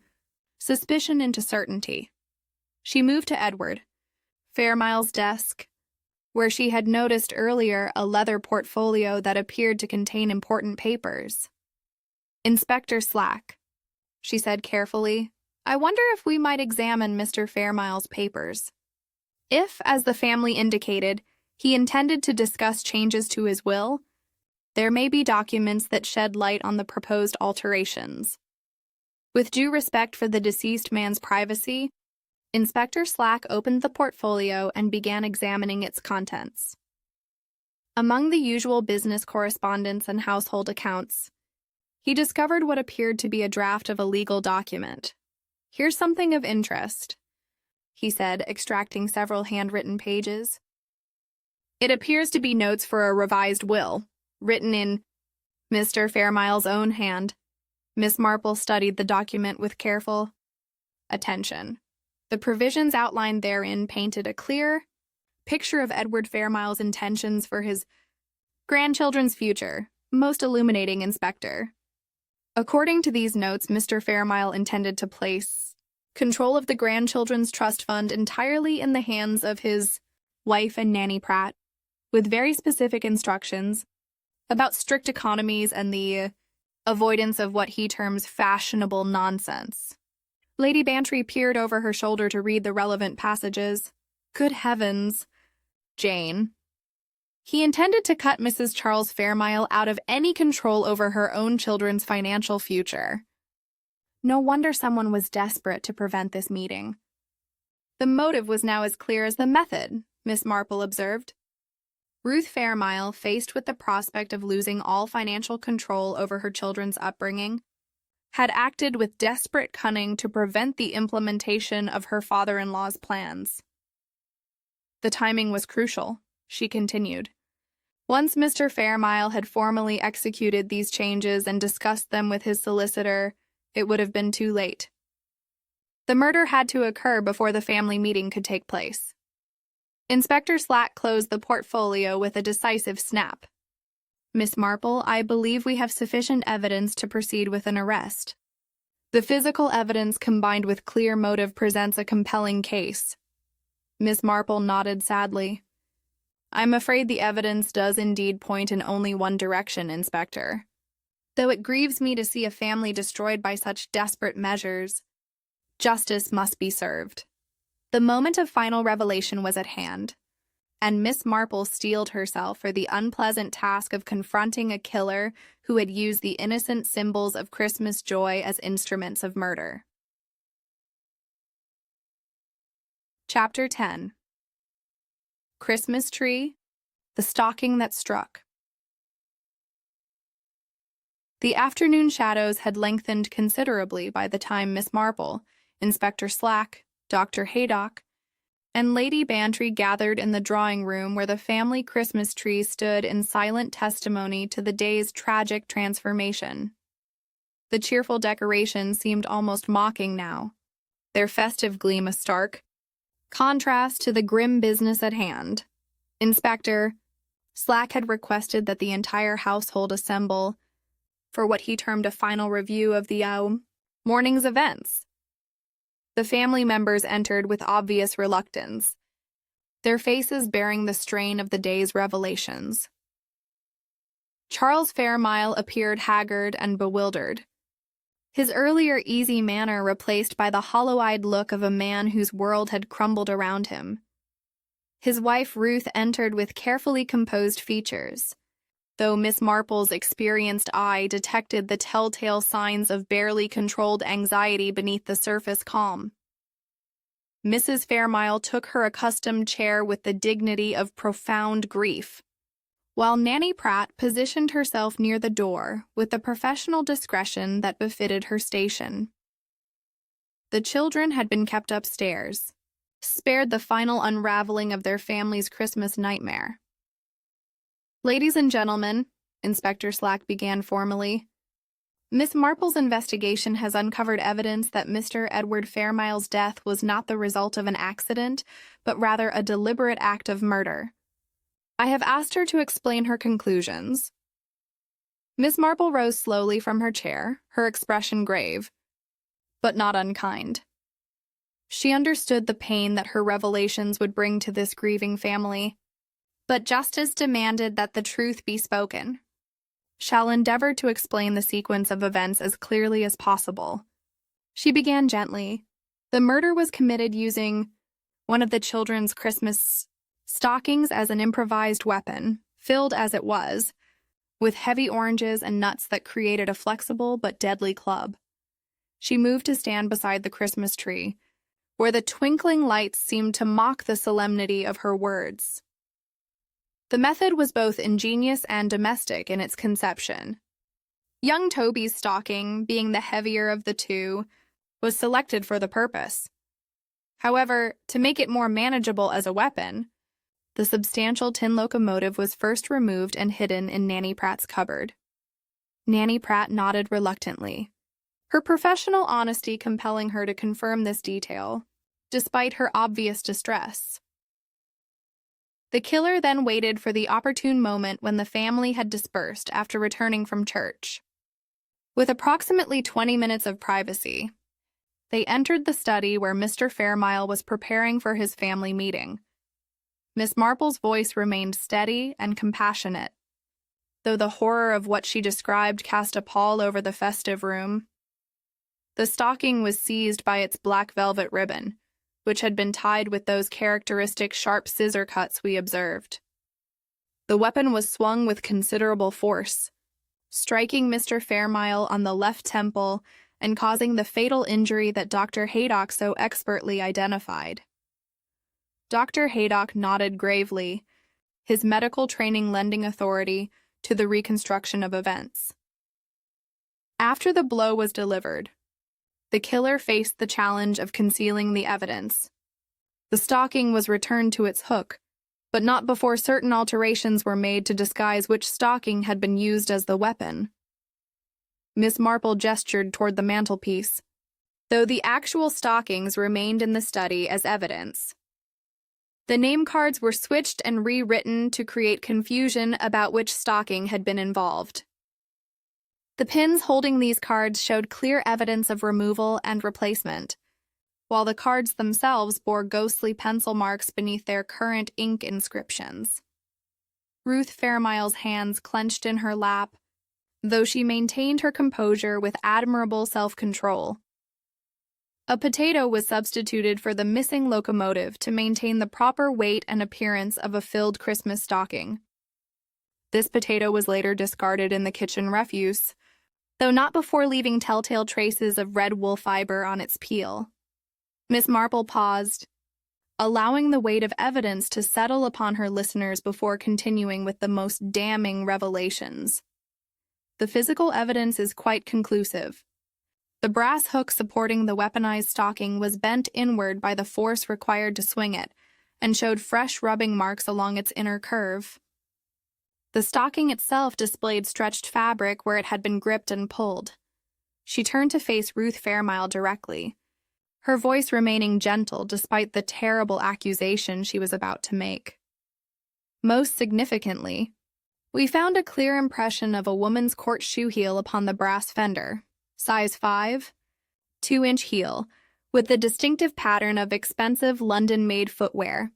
suspicion into certainty. She moved to Edward Fairmile's desk, where she had noticed earlier a leather portfolio that appeared to contain important papers. "Inspector Slack," she said carefully, "I wonder if we might examine Mr. Fairmile's papers. If, as the family indicated, he intended to discuss changes to his will, there may be documents that shed light on the proposed alterations." With due respect for the deceased man's privacy, Inspector Slack opened the portfolio and began examining its contents. Among the usual business correspondence and household accounts, he discovered what appeared to be a draft of a legal document. "Here's something of interest," he said, extracting several handwritten pages. "It appears to be notes for a revised will, written in Mr. Fairmile's own hand." Miss Marple studied the document with careful attention. The provisions outlined therein painted a clear picture of Edward Fairmile's intentions for his grandchildren's future. "Most illuminating, Inspector. According to these notes, Mr. Fairmile intended to place control of the grandchildren's trust fund entirely in the hands of his wife and Nanny Pratt, with very specific instructions about strict economies and the avoidance of what he terms fashionable nonsense." Lady Bantry peered over her shoulder to read the relevant passages. "Good heavens, Jane. He intended to cut Mrs. Charles Fairmile out of any control over her own children's financial future. No wonder someone was desperate to prevent this meeting." "The motive was now as clear as the method," Miss Marple observed. Ruth Fairmile, faced with the prospect of losing all financial control over her children's upbringing, had acted with desperate cunning to prevent the implementation of her father-in-law's plans. "The timing was crucial," she continued. "Once Mr. Fairmile had formally executed these changes and discussed them with his solicitor, it would have been too late. The murder had to occur before the family meeting could take place." Inspector Slack closed the portfolio with a decisive snap. Miss Marple, I believe we have sufficient evidence to proceed with an arrest. The physical evidence combined with clear motive presents a compelling case. Miss Marple nodded sadly. I'm afraid the evidence does indeed point in only one direction, Inspector. Though it grieves me to see a family destroyed by such desperate measures, justice must be served. The moment of final revelation was at hand, and Miss Marple steeled herself for the unpleasant task of confronting a killer who had used the innocent symbols of Christmas joy as instruments of murder. Chapter 10. Christmas Tree, the Stocking That Struck. The afternoon shadows had lengthened considerably by the time Miss Marple, Inspector Slack, Dr. Haydock, and Lady Bantry gathered in the drawing-room where the family Christmas tree stood in silent testimony to the day's tragic transformation. The cheerful decorations seemed almost mocking now, their festive gleam a stark contrast to the grim business at hand. Inspector Slack had requested that the entire household assemble for what he termed a final review of the morning's events. The family members entered with obvious reluctance, their faces bearing the strain of the day's revelations. Charles Fairmile appeared haggard and bewildered, his earlier easy manner replaced by the hollow-eyed look of a man whose world had crumbled around him. His wife Ruth entered with carefully composed features, though Miss Marple's experienced eye detected the telltale signs of barely controlled anxiety beneath the surface calm. Mrs. Fairmile took her accustomed chair with the dignity of profound grief, while Nanny Pratt positioned herself near the door with the professional discretion that befitted her station. The children had been kept upstairs, spared the final unraveling of their family's Christmas nightmare. Ladies and gentlemen, Inspector Slack began formally, Miss Marple's investigation has uncovered evidence that Mr. Edward Fairmile's death was not the result of an accident, but rather a deliberate act of murder. I have asked her to explain her conclusions. Miss Marple rose slowly from her chair, her expression grave, but not unkind. She understood the pain that her revelations would bring to this grieving family, but justice demanded that the truth be spoken. Shall endeavor to explain the sequence of events as clearly as possible. She began gently. The murder was committed using one of the children's Christmas stockings as an improvised weapon, filled as it was, with heavy oranges and nuts that created a flexible but deadly club. She moved to stand beside the Christmas tree, where the twinkling lights seemed to mock the solemnity of her words. The method was both ingenious and domestic in its conception. Young Toby's stocking, being the heavier of the two, was selected for the purpose. However, to make it more manageable as a weapon, the substantial tin locomotive was first removed and hidden in Nanny Pratt's cupboard. Nanny Pratt nodded reluctantly, her professional honesty compelling her to confirm this detail, despite her obvious distress. The killer then waited for the opportune moment when the family had dispersed after returning from church. With approximately 20 minutes of privacy, they entered the study where Mr. Fairmile was preparing for his family meeting. Miss Marple's voice remained steady and compassionate, though the horror of what she described cast a pall over the festive room. The stocking was seized by its black velvet ribbon, which had been tied with those characteristic sharp scissor cuts we observed. The weapon was swung with considerable force, striking Mr. Fairmile on the left temple and causing the fatal injury that Dr. Haydock so expertly identified. Dr. Haydock nodded gravely, his medical training lending authority to the reconstruction of events. After the blow was delivered, the killer faced the challenge of concealing the evidence. The stocking was returned to its hook, but not before certain alterations were made to disguise which stocking had been used as the weapon. Miss Marple gestured toward the mantelpiece, though the actual stockings remained in the study as evidence. The name cards were switched and rewritten to create confusion about which stocking had been involved. The pins holding these cards showed clear evidence of removal and replacement, while the cards themselves bore ghostly pencil marks beneath their current ink inscriptions. Ruth Fairmile's hands clenched in her lap, though she maintained her composure with admirable self-control. A potato was substituted for the missing locomotive to maintain the proper weight and appearance of a filled Christmas stocking. This potato was later discarded in the kitchen refuse, though not before leaving telltale traces of red wool fiber on its peel. Miss Marple paused, allowing the weight of evidence to settle upon her listeners before continuing with the most damning revelations. The physical evidence is quite conclusive. The brass hook supporting the weaponized stocking was bent inward by the force required to swing it, and showed fresh rubbing marks along its inner curve. The stocking itself displayed stretched fabric where it had been gripped and pulled. She turned to face Ruth Fairmile directly, her voice remaining gentle despite the terrible accusation she was about to make. Most significantly, we found a clear impression of a woman's court shoe heel upon the brass fender, size 5, 2-inch heel, with the distinctive pattern of expensive London-made footwear.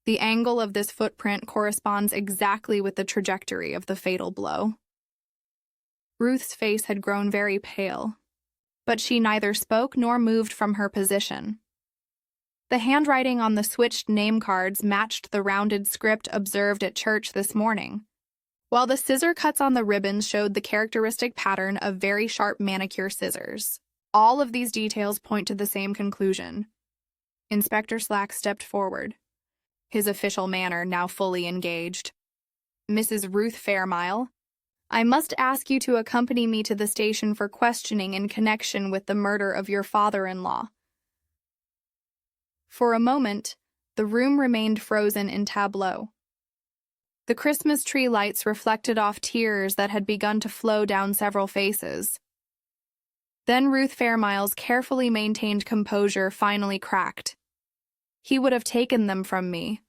The angle of this footprint corresponds exactly with the trajectory of the fatal blow. Ruth's face had grown very pale, but she neither spoke nor moved from her position. The handwriting on the switched name cards matched the rounded script observed at church this morning, while the scissor cuts on the ribbons showed the characteristic pattern of very sharp manicure scissors. All of these details point to the same conclusion. Inspector Slack stepped forward, his official manner now fully engaged. "Mrs. Ruth Fairmile, I must ask you to accompany me to the station for questioning in connection with the murder of your father-in-law." For a moment, the room remained frozen in tableau. The Christmas tree lights reflected off tears that had begun to flow down several faces. Then Ruth Fairmile's carefully maintained composure finally cracked. "He would have taken them from me,"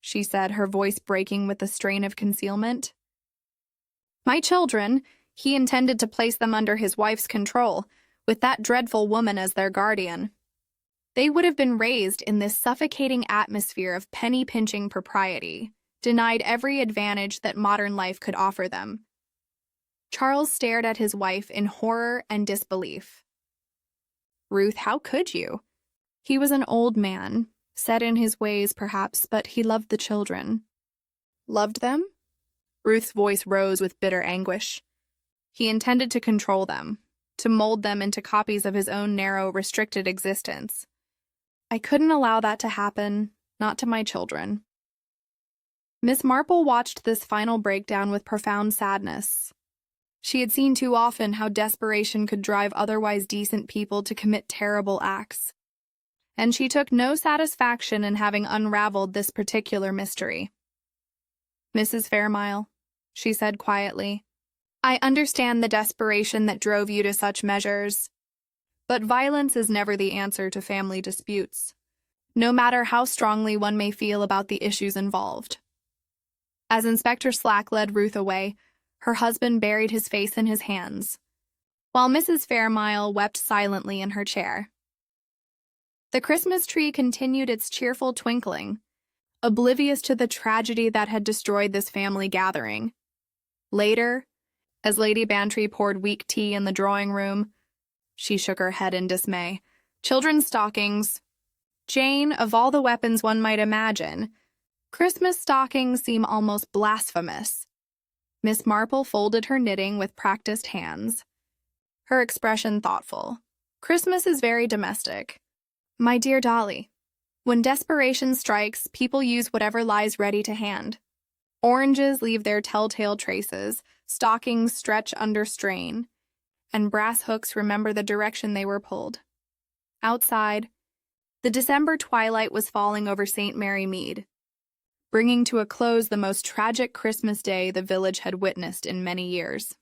she said, her voice breaking with the strain of concealment. "My children, he intended to place them under his wife's control, with that dreadful woman as their guardian. They would have been raised in this suffocating atmosphere of penny-pinching propriety, denied every advantage that modern life could offer them." Charles stared at his wife in horror and disbelief. "Ruth, how could you? He was an old man, set in his ways perhaps, but he loved the children." "Loved them?" Ruth's voice rose with bitter anguish. "He intended to control them, to mold them into copies of his own narrow, restricted existence. I couldn't allow that to happen, not to my children." Miss Marple watched this final breakdown with profound sadness. She had seen too often how desperation could drive otherwise decent people to commit terrible acts, and she took no satisfaction in having unraveled this particular mystery. "Mrs. Fairmile," she said quietly, "I understand the desperation that drove you to such measures, but violence is never the answer to family disputes, no matter how strongly one may feel about the issues involved." As Inspector Slack led Ruth away, her husband buried his face in his hands, while Mrs. Fairmile wept silently in her chair. The Christmas tree continued its cheerful twinkling, oblivious to the tragedy that had destroyed this family gathering. Later, as Lady Bantry poured weak tea in the drawing room, she shook her head in dismay. "Children's stockings. Jane, of all the weapons one might imagine, Christmas stockings seem almost blasphemous." Miss Marple folded her knitting with practiced hands, her expression thoughtful. "Christmas is very domestic. My dear Dolly, when desperation strikes, people use whatever lies ready to hand. Oranges leave their telltale traces, stockings stretch under strain, and brass hooks remember the direction they were pulled." Outside, the December twilight was falling over St. Mary Mead, bringing to a close the most tragic Christmas day the village had witnessed in many years.